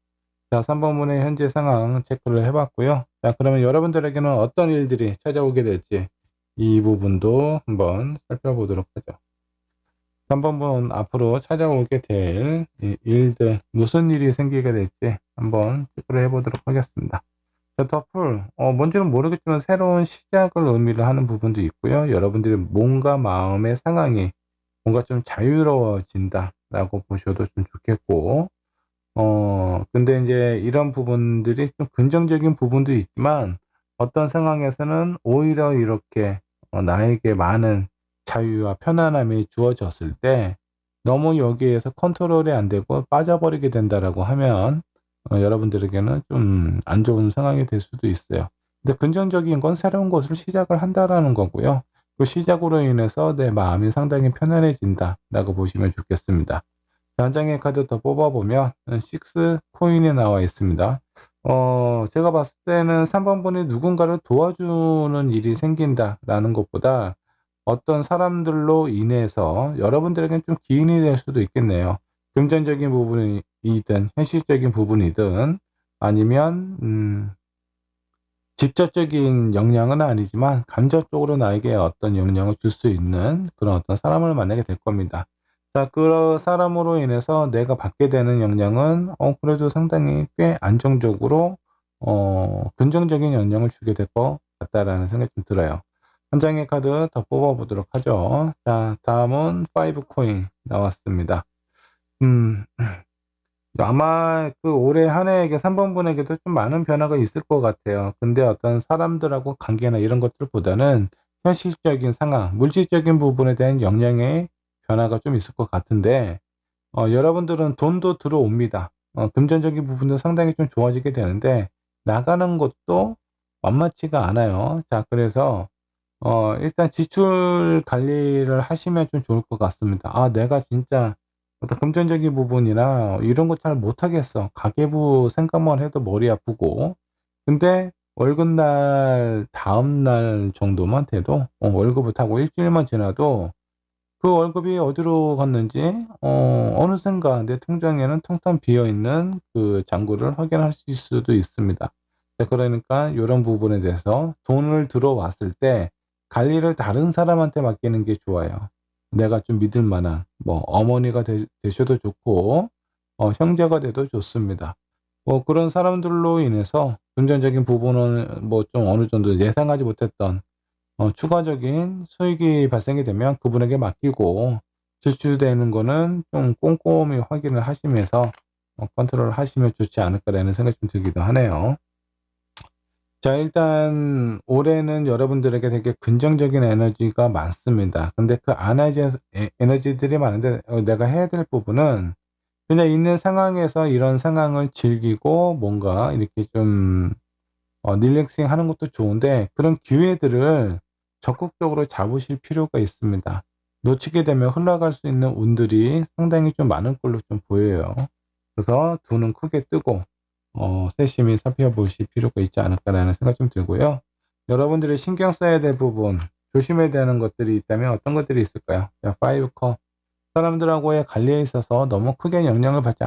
자, 3번 문의 현재 상황 체크를 해 봤고요. 자, 그러면 여러분들에게는 어떤 일들이 찾아오게 될지 이 부분도 한번 살펴보도록 하죠. 3번분 앞으로 찾아오게 될 일들, 무슨 일이 생기게 될지 한번 체크를 해보도록 하겠습니다. 자, 더풀, 뭔지는 모르겠지만 새로운 시작을 의미를 하는 부분도 있고요. 여러분들의 몸과 마음의 상황이 뭔가 좀 자유로워진다라고 보셔도 좀 좋겠고, 근데 이제 이런 부분들이 좀 긍정적인 부분도 있지만 어떤 상황에서는 오히려 이렇게 나에게 많은 자유와 편안함이 주어졌을 때 너무 여기에서 컨트롤이 안 되고 빠져버리게 된다라고 하면 여러분들에게는 좀 안 좋은 상황이 될 수도 있어요. 근데 긍정적인 건 새로운 것을 시작을 한다라는 거고요. 그 시작으로 인해서 내 마음이 상당히 편안해진다라고 보시면 좋겠습니다. 한 장의 카드 더 뽑아보면 6 코인이 나와 있습니다. 제가 봤을 때는 3번분이 누군가를 도와주는 일이 생긴다라는 것보다 어떤 사람들로 인해서 여러분들에게는 좀 기인이 될 수도 있겠네요. 금전적인 부분이든 현실적인 부분이든 아니면 직접적인 영향은 아니지만 감정적으로 나에게 어떤 영향을 줄 수 있는 그런 어떤 사람을 만나게 될 겁니다. 자, 그 사람으로 인해서 내가 받게 되는 영향은 그래도 상당히 꽤 안정적으로 긍정적인 영향을 주게 될 것 같다라는 생각이 좀 들어요. 한 장의 카드 더 뽑아보도록 하죠. 자, 다음은 5 코인 나왔습니다. 음, 아마 그 올해 한 해에게 3번 분에게도 좀 많은 변화가 있을 것 같아요. 근데 어떤 사람들하고 관계나 이런 것들보다는 현실적인 상황, 물질적인 부분에 대한 영향의 변화가 좀 있을 것 같은데, 여러분들은 돈도 들어옵니다. 금전적인 부분도 상당히 좀 좋아지게 되는데, 나가는 것도 만만치가 않아요. 자, 그래서, 일단 지출 관리를 하시면 좀 좋을 것 같습니다. 아, 내가 진짜 어떤 금전적인 부분이나 이런 거 잘 못하겠어. 가계부 생각만 해도 머리 아프고. 근데 월급날 다음 날 정도만 돼도, 월급을 타고 일주일만 지나도 그 월급이 어디로 갔는지, 어느샌가 내 통장에는 텅텅 비어 있는 그 잔고를 확인할 수 있을 수도 있습니다. 자, 그러니까 요런 부분에 대해서 돈을 들어왔을 때 관리를 다른 사람한테 맡기는 게 좋아요. 내가 좀 믿을 만한 뭐 어머니가 되셔도 좋고 형제가 돼도 좋습니다. 뭐 그런 사람들로 인해서 금전적인 부분은 뭐 좀 어느 정도 예상하지 못했던 추가적인 수익이 발생이 되면 그분에게 맡기고 지출되는 거는 좀 꼼꼼히 확인을 하시면서 컨트롤을 하시면 좋지 않을까라는 생각이 좀 들기도 하네요. 자, 일단 올해는 여러분들에게 되게 긍정적인 에너지가 많습니다. 근데 그 에너지들이 많은데 내가 해야 될 부분은 그냥 있는 상황에서 이런 상황을 즐기고 뭔가 이렇게 좀 릴렉싱 하는 것도 좋은데 그런 기회들을 적극적으로 잡으실 필요가 있습니다. 놓치게 되면 흘러갈 수 있는 운들이 상당히 좀 많은 걸로 좀 보여요. 그래서 두 눈 크게 뜨고 세심히 살펴보실 필요가 있지 않을까라는 생각이 좀 들고요. 여러분들이 신경 써야 될 부분, 조심해야 되는 것들이 있다면 어떤 것들이 있을까요? 자, 5 컵. 사람들하고의 관계에 있어서 너무 크게 영향을 받지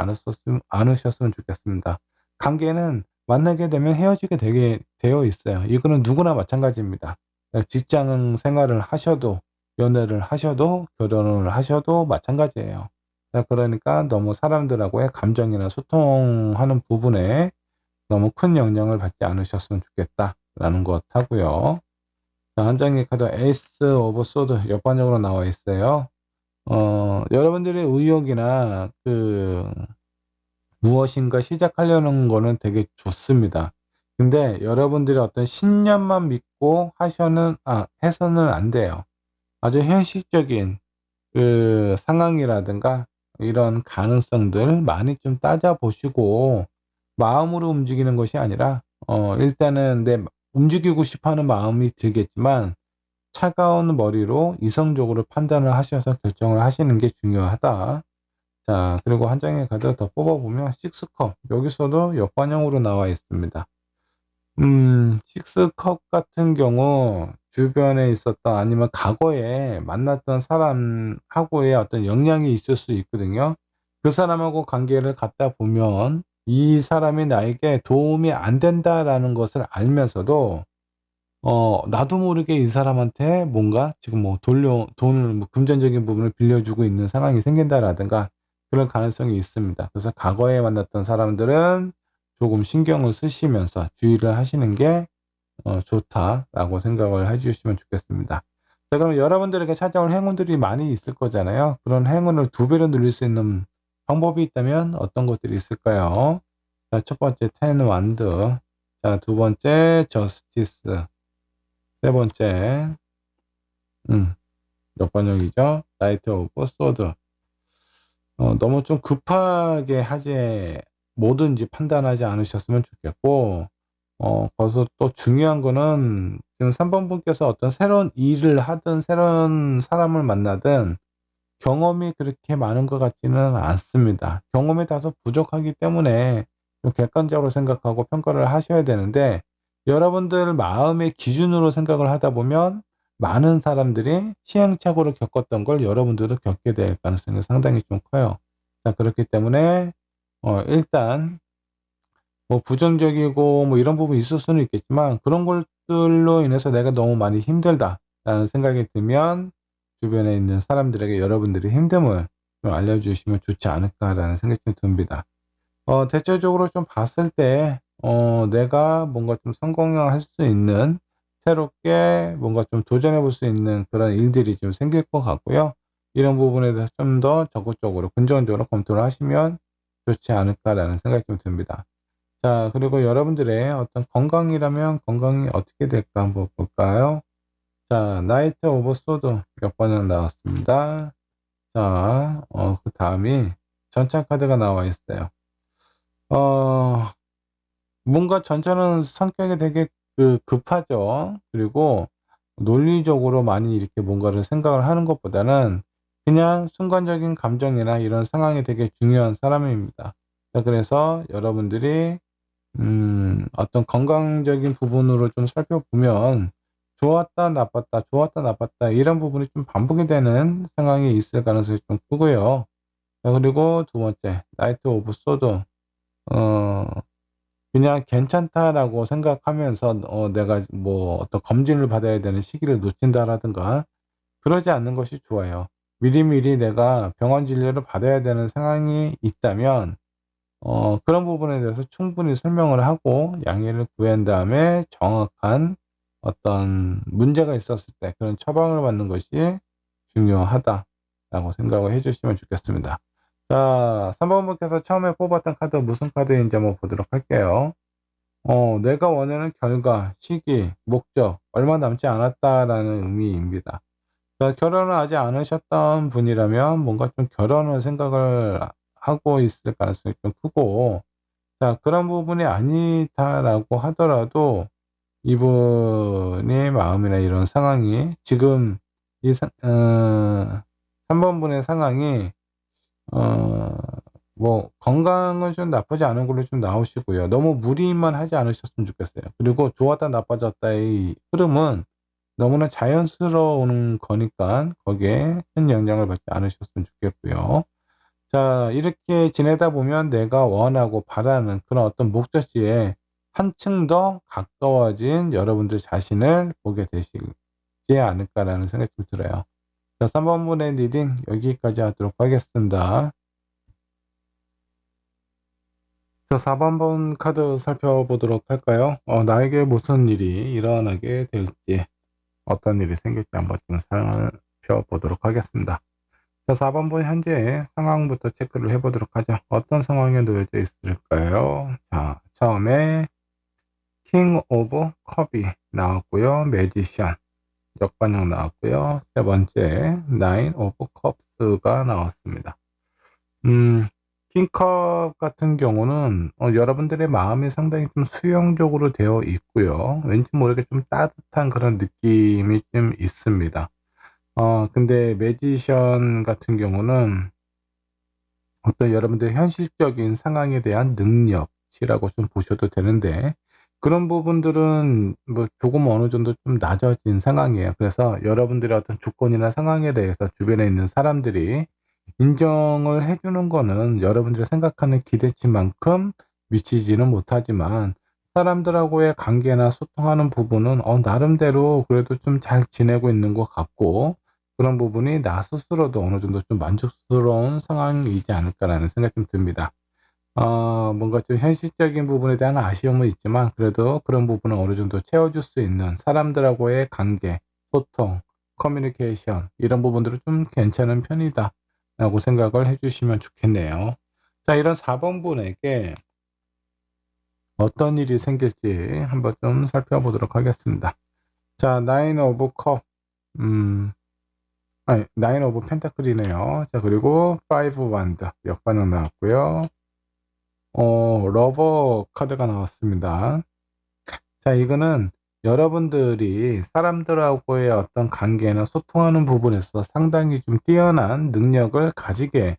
않으셨으면 좋겠습니다. 관계는 만나게 되면 헤어지게 되게 되어 있어요. 이거는 누구나 마찬가지입니다. 직장 생활을 하셔도, 연애를 하셔도, 결혼을 하셔도 마찬가지예요. 그러니까 너무 사람들하고의 감정이나 소통하는 부분에 너무 큰 영향을 받지 않으셨으면 좋겠다라는 것 하고요. 자, 한 장의 카드 에이스 오브 소드 옆반역으로 나와 있어요. 여러분들의 의욕이나 무엇인가 시작하려는 거는 되게 좋습니다. 근데 여러분들이 어떤 신념만 믿고 해서는 안 돼요. 아주 현실적인 상황이라든가 이런 가능성들 많이 좀 따져보시고 마음으로 움직이는 것이 아니라 일단은 움직이고 싶어 하는 마음이 들겠지만 차가운 머리로 이성적으로 판단을 하셔서 결정을 하시는 게 중요하다. 자, 그리고 한 장의 카드 더 뽑아보면 식스컵 여기서도 역반영으로 나와 있습니다. 식스컵 같은 경우 주변에 있었던 아니면 과거에 만났던 사람하고의 어떤 영향이 있을 수 있거든요. 그 사람하고 관계를 갖다 보면 이 사람이 나에게 도움이 안 된다라는 것을 알면서도 나도 모르게 이 사람한테 뭔가 지금 뭐 돈을 뭐 금전적인 부분을 빌려주고 있는 상황이 생긴다라든가 그럴 가능성이 있습니다. 그래서 과거에 만났던 사람들은 조금 신경을 쓰시면서 주의를 하시는 게 좋다라고 생각을 해 주시면 좋겠습니다. 자, 그럼 여러분들에게 찾아올 행운들이 많이 있을 거잖아요. 그런 행운을 2배로 늘릴 수 있는 방법이 있다면 어떤 것들이 있을까요? 자, 첫 번째 텐 완드. 자, 두 번째 저스티스. 세 번째 몇 번역이죠? 나이트 오브 소드. 너무 좀 급하게 뭐든지 판단하지 않으셨으면 좋겠고, 거기서 또 중요한 거는 지금 3번 분께서 어떤 새로운 일을 하든 새로운 사람을 만나든 경험이 그렇게 많은 것 같지는 않습니다. 경험이 다소 부족하기 때문에 좀 객관적으로 생각하고 평가를 하셔야 되는데, 여러분들 마음의 기준으로 생각을 하다 보면 많은 사람들이 시행착오를 겪었던 걸 여러분들도 겪게 될 가능성이 상당히 좀 커요. 자, 그렇기 때문에 일단 뭐 부정적이고 뭐 이런 부분이 있을 수는 있겠지만, 그런 것들로 인해서 '내가 너무 많이 힘들다.'라는 생각이 들면 주변에 있는 사람들에게 여러분들의 힘듦을 좀 알려주시면 좋지 않을까라는 생각이 좀 듭니다. 대체적으로 좀 봤을 때 내가 뭔가 좀 성공을 할 수 있는, 새롭게 뭔가 좀 도전해 볼 수 있는 그런 일들이 좀 생길 것 같고요. 이런 부분에 대해서 좀 더 적극적으로 긍정적으로 검토를 하시면 좋지 않을까라는 생각이 좀 듭니다. 자, 그리고 여러분들의 어떤 건강이라면 건강이 어떻게 될까 한번 볼까요? 자, 나이트 오브 소드 몇 번이나 나왔습니다. 자, 그다음이 전차 카드가 나와 있어요. 어 뭔가 전차는 성격이 되게 급하죠. 그리고 논리적으로 많이 이렇게 뭔가를 생각을 하는 것보다는 그냥 순간적인 감정이나 이런 상황이 되게 중요한 사람입니다. 자, 그래서 여러분들이 어떤 건강적인 부분으로 좀 살펴보면 좋았다 나빴다, 좋았다 나빴다 이런 부분이 좀 반복이 되는 상황이 있을 가능성이 좀 크고요. 자, 그리고 두 번째 나이트 오브 소드. 어 그냥 괜찮다라고 생각하면서 내가 뭐 어떤 검진을 받아야 되는 시기를 놓친다라든가 그러지 않는 것이 좋아요. 미리미리 내가 병원 진료를 받아야 되는 상황이 있다면 그런 부분에 대해서 충분히 설명을 하고 양해를 구한 다음에 정확한 어떤 문제가 있었을 때 그런 처방을 받는 것이 중요하다라고 생각을 해 주시면 좋겠습니다. 자, 3번 분께서 처음에 뽑았던 카드 무슨 카드인지 한번 보도록 할게요. 내가 원하는 결과, 시기, 목적, 얼마 남지 않았다라는 의미입니다. 그러니까 결혼을 아직 않으셨던 분이라면 뭔가 좀 결혼을 생각을 하고 있을 가능성이 좀 크고, 자, 그런 부분이 아니다라고 하더라도 이분의 마음이나 이런 상황이 지금 이 3번 분의 상황이 어 뭐 건강은 좀 나쁘지 않은 걸로 좀 나오시고요. 너무 무리만 하지 않으셨으면 좋겠어요. 그리고 좋았다 나빠졌다의 흐름은 너무나 자연스러운 거니까 거기에 큰 영향을 받지 않으셨으면 좋겠고요. 자, 이렇게 지내다 보면 내가 원하고 바라는 그런 어떤 목적지에 한층 더 가까워진 여러분들 자신을 보게 되시지 않을까라는 생각이 좀 들어요. 자, 3번 분의 리딩 여기까지 하도록 하겠습니다. 자, 4번 번 카드 살펴보도록 할까요? 나에게 무슨 일이 일어나게 될지, 어떤 일이 생길지 한번 좀 살펴보도록 하겠습니다. 자, 4번 번 현재 상황부터 체크를 해보도록 하죠. 어떤 상황에 놓여져 있을까요? 자, 처음에 킹 오브 컵이 나왔고요. 매지션 역반영 나왔고요. 세 번째 나인 오브 컵스가 나왔습니다. 음, 킹컵 같은 경우는 여러분들의 마음이 상당히 좀 수용적으로 되어 있고요. 왠지 모르게 좀 따뜻한 그런 느낌이 좀 있습니다. 근데 매지션 같은 경우는 어떤 여러분들의 현실적인 상황에 대한 능력치라고 좀 보셔도 되는데, 그런 부분들은 뭐 조금 어느 정도 좀 낮아진 상황이에요. 그래서 여러분들의 어떤 조건이나 상황에 대해서 주변에 있는 사람들이 인정을 해 주는 거는 여러분들이 생각하는 기대치만큼 미치지는 못하지만, 사람들하고의 관계나 소통하는 부분은 나름대로 그래도 좀 잘 지내고 있는 것 같고, 그런 부분이 나 스스로도 어느 정도 좀 만족스러운 상황이지 않을까라는 생각이 좀 듭니다. 뭔가 좀 현실적인 부분에 대한 아쉬움은 있지만 그래도 그런 부분은 어느 정도 채워줄 수 있는 사람들하고의 관계, 소통, 커뮤니케이션 이런 부분들은 좀 괜찮은 편이다라고 생각을 해 주시면 좋겠네요. 자, 이런 4 번분에게 어떤 일이 생길지 한번 좀 살펴보도록 하겠습니다. 자, 나인 오브 컵, 음 아니 나인 오브 펜타클이네요. 자, 그리고 5 완드 역반응 나왔고요. 러버 카드가 나왔습니다. 자, 이거는 여러분들이 사람들하고의 어떤 관계나 소통하는 부분에서 상당히 좀 뛰어난 능력을 가지게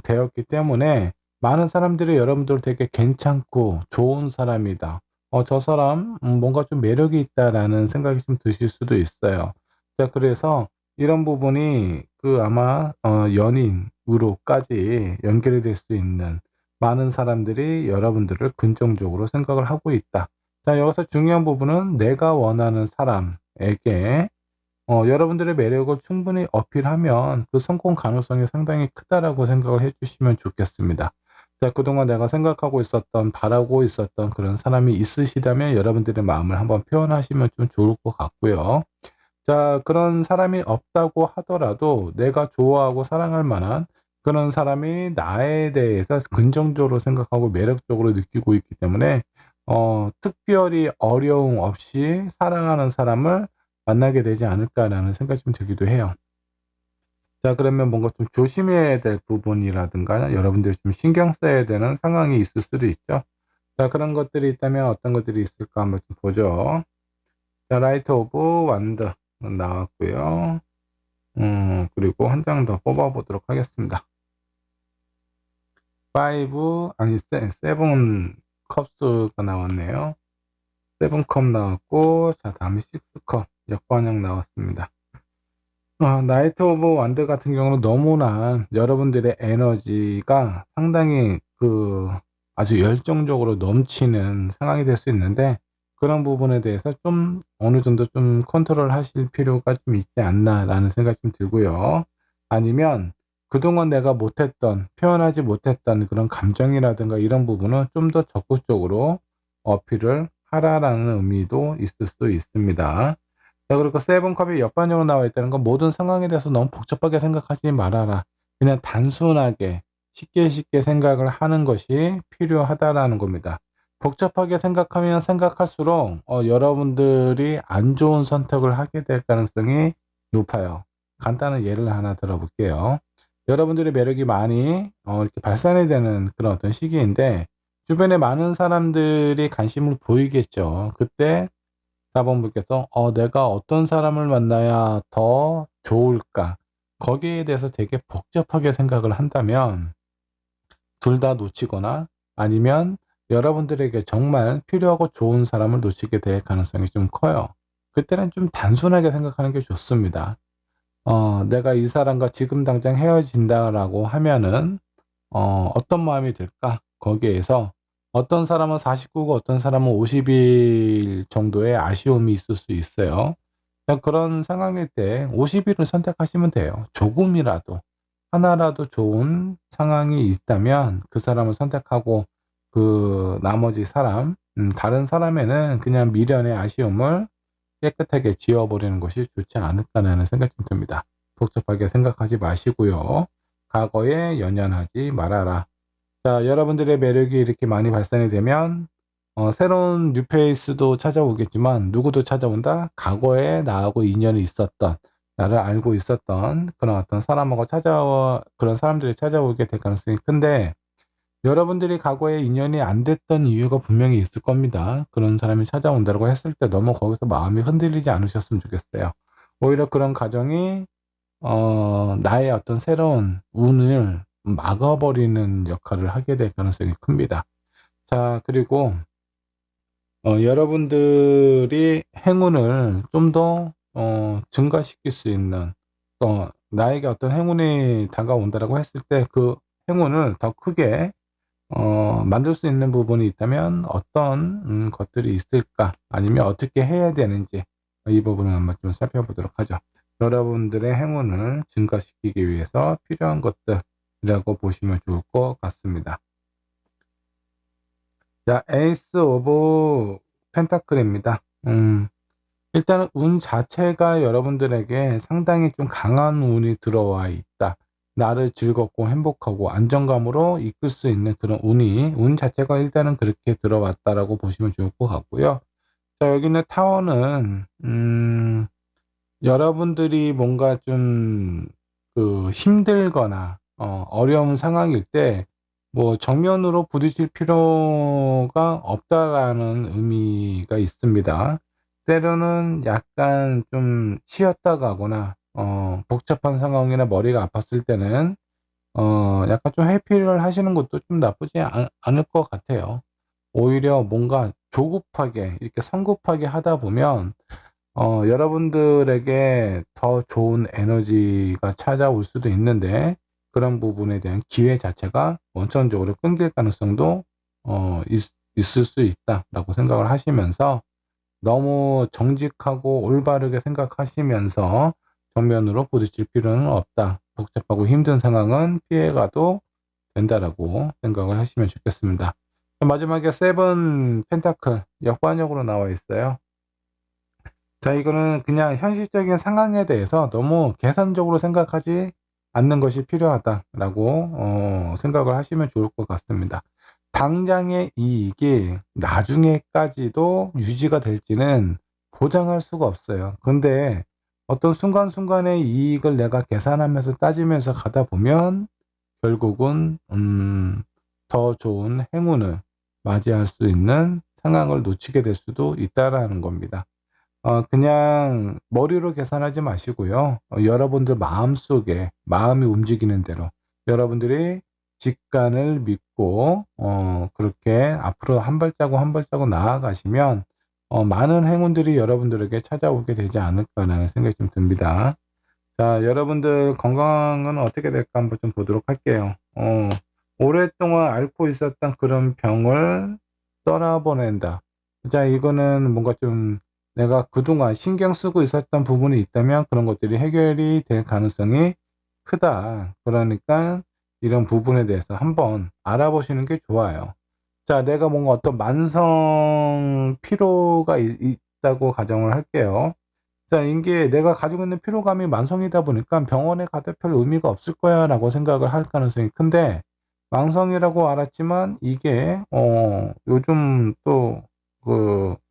되었기 때문에 많은 사람들이 여러분들을 되게 괜찮고 좋은 사람이다. 저 사람 뭔가 좀 매력이 있다라는 생각이 좀 드실 수도 있어요. 자, 그래서 이런 부분이 아마 연인으로까지 연결이 될 수 있는 많은 사람들이 여러분들을 긍정적으로 생각을 하고 있다. 자, 여기서 중요한 부분은 내가 원하는 사람에게 여러분들의 매력을 충분히 어필하면 그 성공 가능성이 상당히 크다라고 생각을 해 주시면 좋겠습니다. 자, 그동안 내가 생각하고 있었던, 바라고 있었던 그런 사람이 있으시다면 여러분들의 마음을 한번 표현하시면 좀 좋을 것 같고요. 자, 그런 사람이 없다고 하더라도 내가 좋아하고 사랑할 만한 그런 사람이 나에 대해서 긍정적으로 생각하고 매력적으로 느끼고 있기 때문에 특별히 어려움 없이 사랑하는 사람을 만나게 되지 않을까라는 생각이 좀 들기도 해요. 자, 그러면 뭔가 좀 조심해야 될 부분이라든가 여러분들이 좀 신경 써야 되는 상황이 있을 수도 있죠. 자, 그런 것들이 있다면 어떤 것들이 있을까 한번 좀 보죠. 자, 라이트 오브 완드 나왔고요. 그리고 한 장 더 뽑아 보도록 하겠습니다. 5 아니 7 컵스가 나왔네요. 7 컵 나왔고, 자, 다음에 6 컵 역반영 나왔습니다. 나이트 오브 완드 같은 경우는 너무나 여러분들의 에너지가 상당히 아주 열정적으로 넘치는 상황이 될 수 있는데, 그런 부분에 대해서 좀 어느 정도 좀 컨트롤 하실 필요가 좀 있지 않나라는 생각이 좀 들고요. 아니면 그동안 내가 못했던, 표현하지 못했던 그런 감정이라든가 이런 부분은 좀 더 적극적으로 어필을 하라라는 의미도 있을 수 있습니다. 자, 그리고 세븐컵이 역반영으로 나와 있다는 건 모든 상황에 대해서 너무 복잡하게 생각하지 말아라. 그냥 단순하게 쉽게 쉽게 생각을 하는 것이 필요하다라는 겁니다. 복잡하게 생각하면 생각할수록 여러분들이 안 좋은 선택을 하게 될 가능성이 높아요. 간단한 예를 하나 들어볼게요. 여러분들의 매력이 많이 이렇게 발산이 되는 그런 어떤 시기인데 주변에 많은 사람들이 관심을 보이겠죠. 그때 4 번분께서 내가 어떤 사람을 만나야 더 좋을까? 거기에 대해서 되게 복잡하게 생각을 한다면 둘 다 놓치거나 아니면 여러분들에게 정말 필요하고 좋은 사람을 놓치게 될 가능성이 좀 커요. 그때는 좀 단순하게 생각하는 게 좋습니다. 내가 이 사람과 지금 당장 헤어진다라고 하면은 어떤 마음이 들까? 거기에서 어떤 사람은 49고 어떤 사람은 50일 정도의 아쉬움이 있을 수 있어요. 그런 상황일 때 50일을 선택하시면 돼요. 조금이라도 하나라도 좋은 상황이 있다면 그 사람을 선택하고 나머지 사람, 다른 사람에는 그냥 미련의 아쉬움을 깨끗하게 지워버리는 것이 좋지 않을까라는 생각이 좀 듭니다. 복잡하게 생각하지 마시고요. 과거에 연연하지 말아라. 자, 여러분들의 매력이 이렇게 많이 발산이 되면 새로운 뉴페이스도 찾아오겠지만 누구도 찾아온다? 과거에 나하고 인연이 있었던, 나를 알고 있었던 그런 어떤 사람하고 그런 사람들이 찾아오게 될 가능성이 큰데, 여러분들이 과거에 인연이 안 됐던 이유가 분명히 있을 겁니다. 그런 사람이 찾아온다고 했을 때 너무 거기서 마음이 흔들리지 않으셨으면 좋겠어요. 오히려 그런 가정이 나의 어떤 새로운 운을 막아버리는 역할을 하게 될 가능성이 큽니다. 자, 그리고 여러분들이 행운을 좀 더 증가시킬 수 있는, 나에게 어떤 행운이 다가온다라고 했을 때 그 행운을 더 크게 만들 수 있는 부분이 있다면 어떤 것들이 있을까? 아니면 어떻게 해야 되는지 이 부분을 한번 좀 살펴보도록 하죠. 여러분들의 행운을 증가시키기 위해서 필요한 것들이라고 보시면 좋을 것 같습니다. 자, 에이스 오브 펜타클입니다. 일단은 운 자체가 여러분들에게 상당히 좀 강한 운이 들어와 있다. 나를 즐겁고 행복하고 안정감으로 이끌 수 있는 그런 운 자체가 일단은 그렇게 들어왔다라고 보시면 좋을 것 같고요. 자, 여기 있는 타워는, 여러분들이 뭔가 좀, 힘들거나, 어려운 상황일 때, 뭐, 정면으로 부딪힐 필요가 없다라는 의미가 있습니다. 때로는 약간 좀 쉬었다 가거나, 복잡한 상황이나 머리가 아팠을 때는, 약간 좀 회피를 하시는 것도 좀 나쁘지 않을 것 같아요. 오히려 뭔가 조급하게, 이렇게 성급하게 하다 보면, 여러분들에게 더 좋은 에너지가 찾아올 수도 있는데 그런 부분에 대한 기회 자체가 원천적으로 끊길 가능성도 있을 수 있다라고 생각을 하시면서 너무 정직하고 올바르게 생각하시면서 정면으로 부딪힐 필요는 없다. 복잡하고 힘든 상황은 피해가도 된다라고 생각을 하시면 좋겠습니다. 마지막에 세븐 펜타클 역반역으로 나와 있어요. 자, 이거는 그냥 현실적인 상황에 대해서 너무 계산적으로 생각하지 않는 것이 필요하다라고 생각을 하시면 좋을 것 같습니다. 당장의 이익이 나중에까지도 유지가 될지는 보장할 수가 없어요. 근데 어떤 순간순간의 이익을 내가 계산하면서 따지면서 가다 보면 결국은 더 좋은 행운을 맞이할 수 있는 상황을 놓치게 될 수도 있다라는 겁니다. 그냥 머리로 계산하지 마시고요. 여러분들 마음속에 마음이 움직이는 대로 여러분들이 직관을 믿고 그렇게 앞으로 한 발자국 한 발자국 나아가시면 많은 행운들이 여러분들에게 찾아오게 되지 않을까라는 생각이 좀 듭니다. 자, 여러분들 건강은 어떻게 될까 한번 좀 보도록 할게요. 오랫동안 앓고 있었던 그런 병을 떠나보낸다. 자, 이거는 뭔가 좀 내가 그동안 신경 쓰고 있었던 부분이 있다면 그런 것들이 해결이 될 가능성이 크다. 그러니까 이런 부분에 대해서 한번 알아보시는 게 좋아요. 자, 내가 뭔가 어떤 만성 피로가 있다고 가정을 할게요. 자, 이게 내가 가지고 있는 피로감이 만성이다 보니까 병원에 가도 별 의미가 없을 거야 라고 생각을 할 가능성이 큰데, 만성이라고 알았지만 이게, 요즘 또,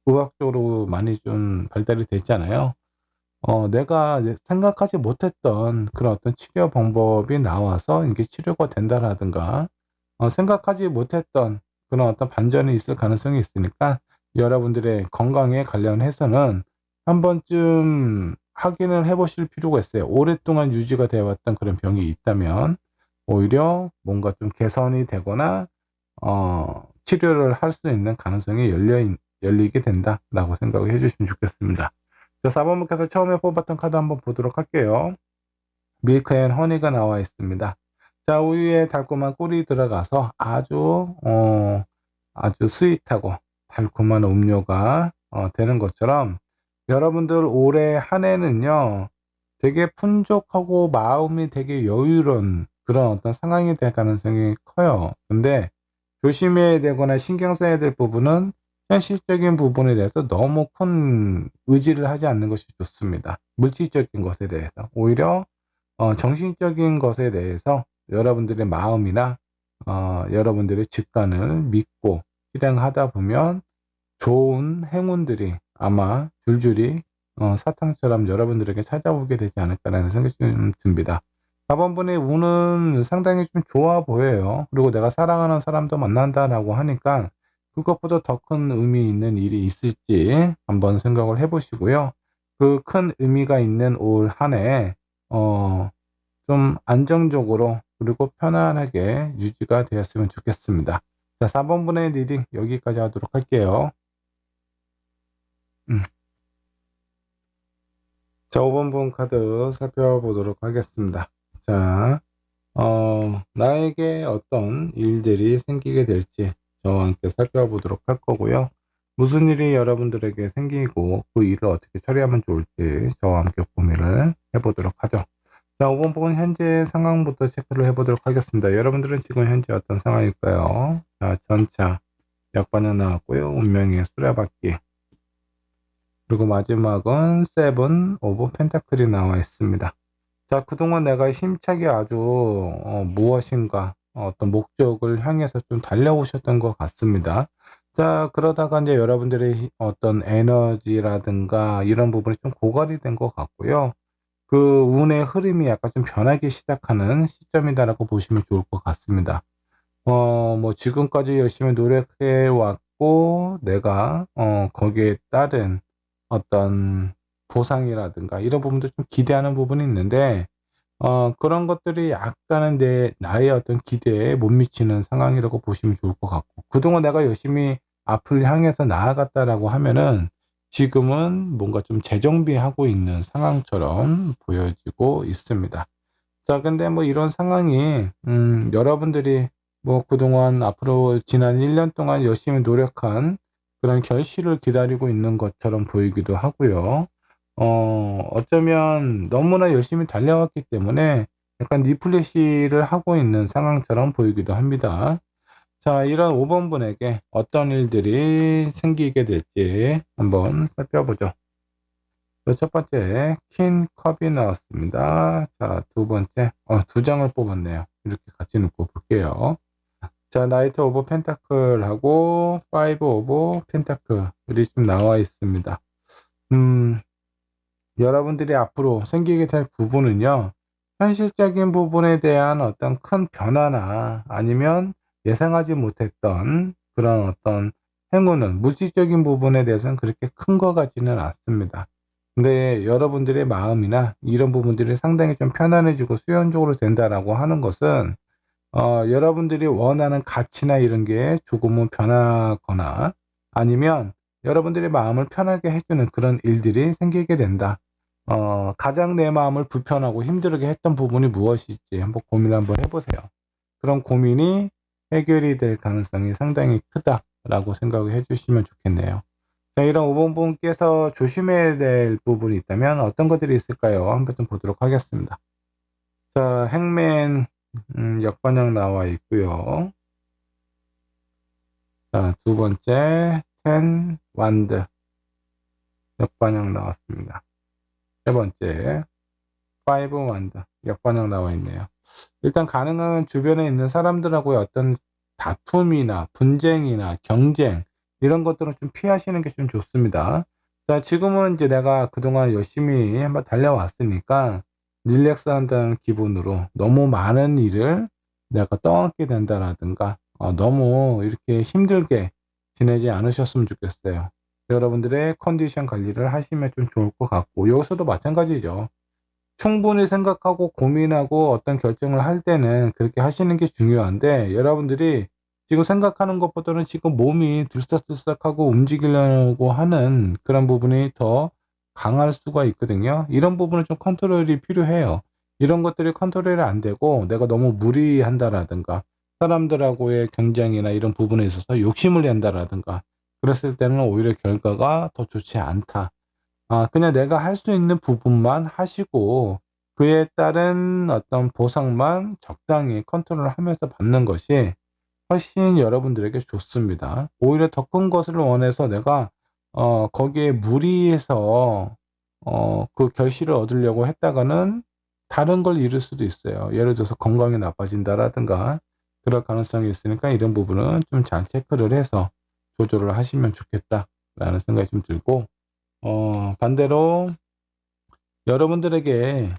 의학적으로 많이 좀 발달이 됐잖아요. 내가 이제 생각하지 못했던 그런 어떤 치료 방법이 나와서 이게 치료가 된다라든가, 생각하지 못했던 그런 어떤 반전이 있을 가능성이 있으니까 여러분들의 건강에 관련해서는 한 번쯤 확인을 해 보실 필요가 있어요. 오랫동안 유지가 되어 왔던 그런 병이 있다면 오히려 뭔가 좀 개선이 되거나 치료를 할 수 있는 가능성이 열리게 된다라고 생각을 해 주시면 좋겠습니다. 자, 4번 분께서 처음에 뽑았던 카드 한번 보도록 할게요. 밀크 앤 허니가 나와 있습니다. 자, 우유에 달콤한 꿀이 들어가서 아주 스윗하고 달콤한 음료가 되는 것처럼 여러분들 올해 한 해는요, 되게 풍족하고 마음이 되게 여유로운 그런 어떤 상황이 될 가능성이 커요. 근데 조심해야 되거나 신경 써야 될 부분은 현실적인 부분에 대해서 너무 큰 의지를 하지 않는 것이 좋습니다. 물질적인 것에 대해서. 오히려 정신적인 것에 대해서 여러분들의 마음이나 여러분들의 직관을 믿고 실행하다 보면 좋은 행운들이 아마 줄줄이 사탕처럼 여러분들에게 찾아오게 되지 않을까라는 생각이 좀 듭니다. 4번 분의 운은 상당히 좀 좋아 보여요. 그리고 내가 사랑하는 사람도 만난다라고 하니까 그것보다 더 큰 의미 있는 일이 있을지 한번 생각을 해 보시고요. 그 큰 의미가 있는 올 한 해 좀 안정적으로 그리고 편안하게 유지가 되었으면 좋겠습니다. 자, 4번 분의 리딩 여기까지 하도록 할게요. 음. 자, 5번 분 카드 살펴보도록 하겠습니다. 자, 나에게 어떤 일들이 생기게 될지 저와 함께 살펴보도록 할 거고요. 무슨 일이 여러분들에게 생기고 그 일을 어떻게 처리하면 좋을지 저와 함께 고민을 해보도록 하죠. 자, 5번 부분 현재 상황부터 체크를 해보도록 하겠습니다. 여러분들은 지금 현재 어떤 상황일까요? 자, 전차, 역반응 나왔고요. 운명의 수레바퀴. 그리고 마지막은 세븐 오브 펜타클이 나와 있습니다. 자, 그동안 내가 힘차게 아주 무엇인가 어떤 목적을 향해서 좀 달려오셨던 것 같습니다. 자, 그러다가 이제 여러분들의 어떤 에너지라든가 이런 부분이 좀 고갈이 된 것 같고요. 그 운의 흐름이 약간 좀 변하기 시작하는 시점이다라고 보시면 좋을 것 같습니다. 뭐 지금까지 열심히 노력해 왔고 내가 거기에 따른 어떤 보상이라든가 이런 부분도 좀 기대하는 부분이 있는데 그런 것들이 약간은 나의 어떤 기대에 못 미치는 상황이라고 보시면 좋을 것 같고, 그동안 내가 열심히 앞을 향해서 나아갔다라고 하면은 지금은 뭔가 좀 재정비하고 있는 상황처럼 보여지고 있습니다. 자, 근데 뭐 이런 상황이 여러분들이 뭐 그동안 앞으로 지난 1년 동안 열심히 노력한 그런 결실을 기다리고 있는 것처럼 보이기도 하고요. 어쩌면 너무나 열심히 달려왔기 때문에 약간 리플레시를 하고 있는 상황처럼 보이기도 합니다. 자, 이런 5번 분에게 어떤 일들이 생기게 될지 한번 살펴보죠. 첫 번째, 퀸 컵이 나왔습니다. 자, 두 번째, 두 장을 뽑았네요. 이렇게 같이 놓고 볼게요. 자, 나이트 오브 펜타클하고 파이브 오브 펜타클이 좀 나와 있습니다. 여러분들이 앞으로 생기게 될 부분은요, 현실적인 부분에 대한 어떤 큰 변화나 아니면 예상하지 못했던 그런 어떤 행운은 물질적인 부분에 대해서는 그렇게 큰 것 같지는 않습니다. 근데 여러분들의 마음이나 이런 부분들이 상당히 좀 편안해지고 수용적으로 된다라고 하는 것은 여러분들이 원하는 가치나 이런 게 조금은 변하거나 아니면 여러분들의 마음을 편하게 해주는 그런 일들이 생기게 된다. 가장 내 마음을 불편하고 힘들게 했던 부분이 무엇일지 한번 고민을 한번 해보세요. 그런 고민이 해결이 될 가능성이 상당히 크다라고 생각을 해주시면 좋겠네요. 자, 이런 5번 분께서 조심해야 될 부분이 있다면 어떤 것들이 있을까요? 한번 좀 보도록 하겠습니다. 자, 행맨 역반영 나와 있고요. 자, 두 번째 텐 완드 역반영 나왔습니다. 세 번째 파이브 완드 역반영 나와 있네요. 일단 가능한 주변에 있는 사람들하고의 어떤 다툼이나 분쟁이나 경쟁 이런 것들은 좀 피하시는 게 좀 좋습니다. 자, 지금은 이제 내가 그동안 열심히 한번 달려왔으니까 릴렉스 한다는 기분으로 너무 많은 일을 내가 떠안게 된다라든가 너무 이렇게 힘들게 지내지 않으셨으면 좋겠어요. 여러분들의 컨디션 관리를 하시면 좀 좋을 것 같고, 여기서도 마찬가지죠. 충분히 생각하고 고민하고 어떤 결정을 할 때는 그렇게 하시는 게 중요한데, 여러분들이 지금 생각하는 것보다는 지금 몸이 들썩들썩하고 움직이려고 하는 그런 부분이 더 강할 수가 있거든요. 이런 부분은 좀 컨트롤이 필요해요. 이런 것들이 컨트롤이 안 되고 내가 너무 무리한다라든가 사람들하고의 경쟁이나 이런 부분에 있어서 욕심을 낸다라든가 그랬을 때는 오히려 결과가 더 좋지 않다. 그냥 내가 할 수 있는 부분만 하시고 그에 따른 어떤 보상만 적당히 컨트롤하면서 받는 것이 훨씬 여러분들에게 좋습니다. 오히려 더 큰 것을 원해서 내가 거기에 무리해서 그 결실을 얻으려고 했다가는 다른 걸 잃을 수도 있어요. 예를 들어서 건강이 나빠진다라든가 그럴 가능성이 있으니까 이런 부분은 좀 잘 체크를 해서 조절을 하시면 좋겠다라는 생각이 좀 들고, 반대로 여러분들에게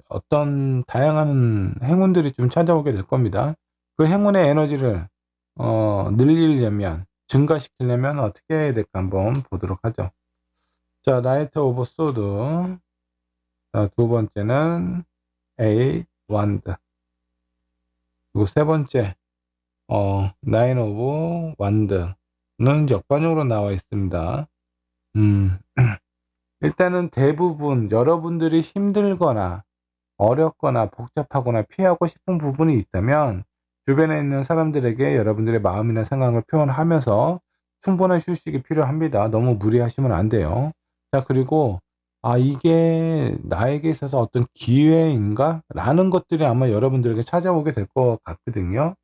어떤 다양한 행운들이 좀 찾아오게 될 겁니다. 그 행운의 에너지를 늘리려면, 증가시키려면 어떻게 해야 될까 한번 보도록 하죠. 자, 나이트 오브 소드. 자, 두 번째는 에잇 완드. 그리고 세 번째 나인 오브 완드는 역반영으로 나와 있습니다. 음 일단은 대부분 여러분들이 힘들거나 어렵거나 복잡하거나 피하고 싶은 부분이 있다면 주변에 있는 사람들에게 여러분들의 마음이나 생각을 표현하면서 충분한 휴식이 필요합니다. 너무 무리하시면 안 돼요. 자, 그리고 '아 이게 나에게 있어서 어떤 기회인가?' 라는 것들이 아마 여러분들에게 찾아오게 될 것 같거든요.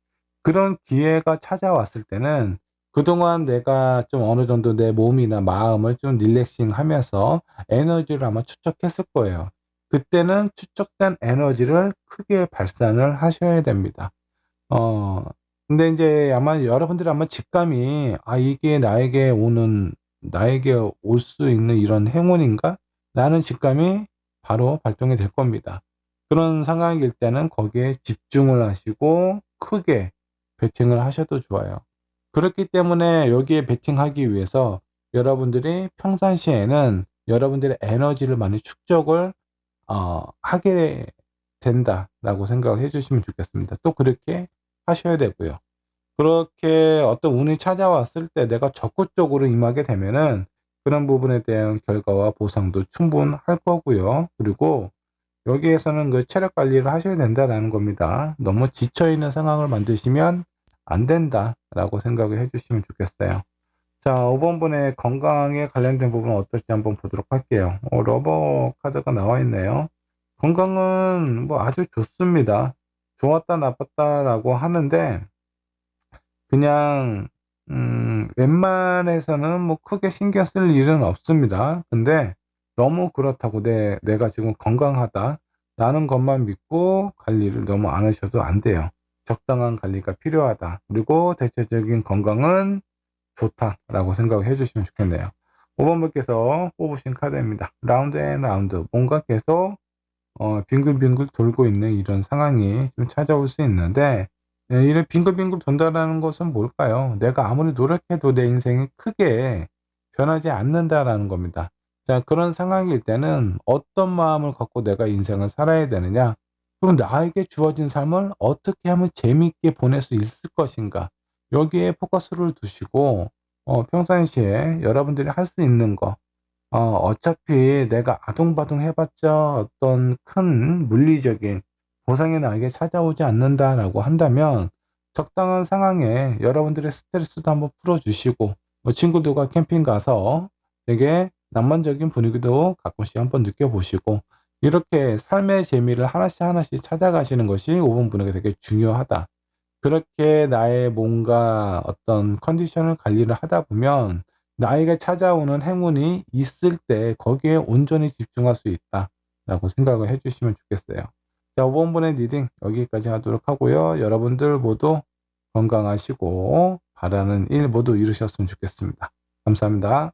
그런 기회가 찾아왔을 때는 그동안 내가 좀 어느 정도 내 몸이나 마음을 좀 릴렉싱하면서 에너지를 아마 축적했을 거예요. 그때는 축적된 에너지를 크게 발산을 하셔야 됩니다. 어 근데 인제 아마 여러분들이 아마 직감이 '아 이게 나에게 올 수 있는 이런 행운인가?'라는 직감이 바로 발동이 될 겁니다. 그런 상황일 때는 거기에 집중을 하시고 크게 베팅을 하셔도 좋아요. 그렇기 때문에 여기에 베팅하기 위해서 여러분들이 평상시에는 여러분들의 에너지를 많이 축적을 하게 된다라고 생각을 해 주시면 좋겠습니다. 또 그렇게 하셔야 되고요. 그렇게 어떤 운이 찾아왔을 때 내가 적극적으로 임하게 되면은 그런 부분에 대한 결과와 보상도 충분할 거고요. 그리고 여기에서는 그 체력 관리를 하셔야 된다라는 겁니다. 너무 지쳐 있는 상황을 만드시면 안 된다라고 생각을 해 주시면 좋겠어요. 자, 5 번분의 건강에 관련된 부분은 어떨지 한번 보도록 할게요. 러버 카드가 나와 있네요. 건강은 뭐 아주 좋습니다. 좋았다 나빴다라고 하는데 그냥 웬만해서는 뭐 크게 신경 쓸 일은 없습니다. 근데 너무 그렇다고 내가 지금 건강하다라는 것만 믿고 관리를 너무 안 하셔도 안 돼요. 적당한 관리가 필요하다. 그리고 대체적인 건강은 좋다라고 생각을 해 주시면 좋겠네요. 5 번분께서 뽑으신 카드입니다. 라운드 앤 라운드. 뭔가 계속 빙글빙글 돌고 있는 이런 상황이 좀 찾아올 수 있는데 이런 빙글빙글 돈다라는 것은 뭘까요? 내가 아무리 노력해도 내 인생이 크게 변하지 않는다라는 겁니다. 자, 그런 상황일 때는 어떤 마음을 갖고 내가 인생을 살아야 되느냐? 그리고 나에게 주어진 삶을 어떻게 하면 재미있게 보낼 수 있을 것인가? 여기에 포커스를 두시고 평상시에 여러분들이 할 수 있는 거 어차피 내가 아둥바둥 해 봤자 어떤 큰 물리적인 보상이 나에게 찾아오지 않는다라고 한다면 적당한 상황에 여러분들의 스트레스도 한번 풀어 주시고 뭐 친구들과 캠핑 가서 되게 낭만적인 분위기도 가끔씩 한번 느껴보시고 이렇게 삶의 재미를 하나씩 하나씩 찾아가시는 것이 5 번분에게 되게 중요하다. 그렇게 나의 몸과 어떤 컨디션을 관리를 하다 보면 나에게 찾아오는 행운이 있을 때 거기에 온전히 집중할 수 있다라고 생각을 해 주시면 좋겠어요. 자, 5 번분의 리딩 여기까지 하도록 하고요. 여러분들 모두 건강하시고 바라는 일 모두 이루셨으면 좋겠습니다. 감사합니다.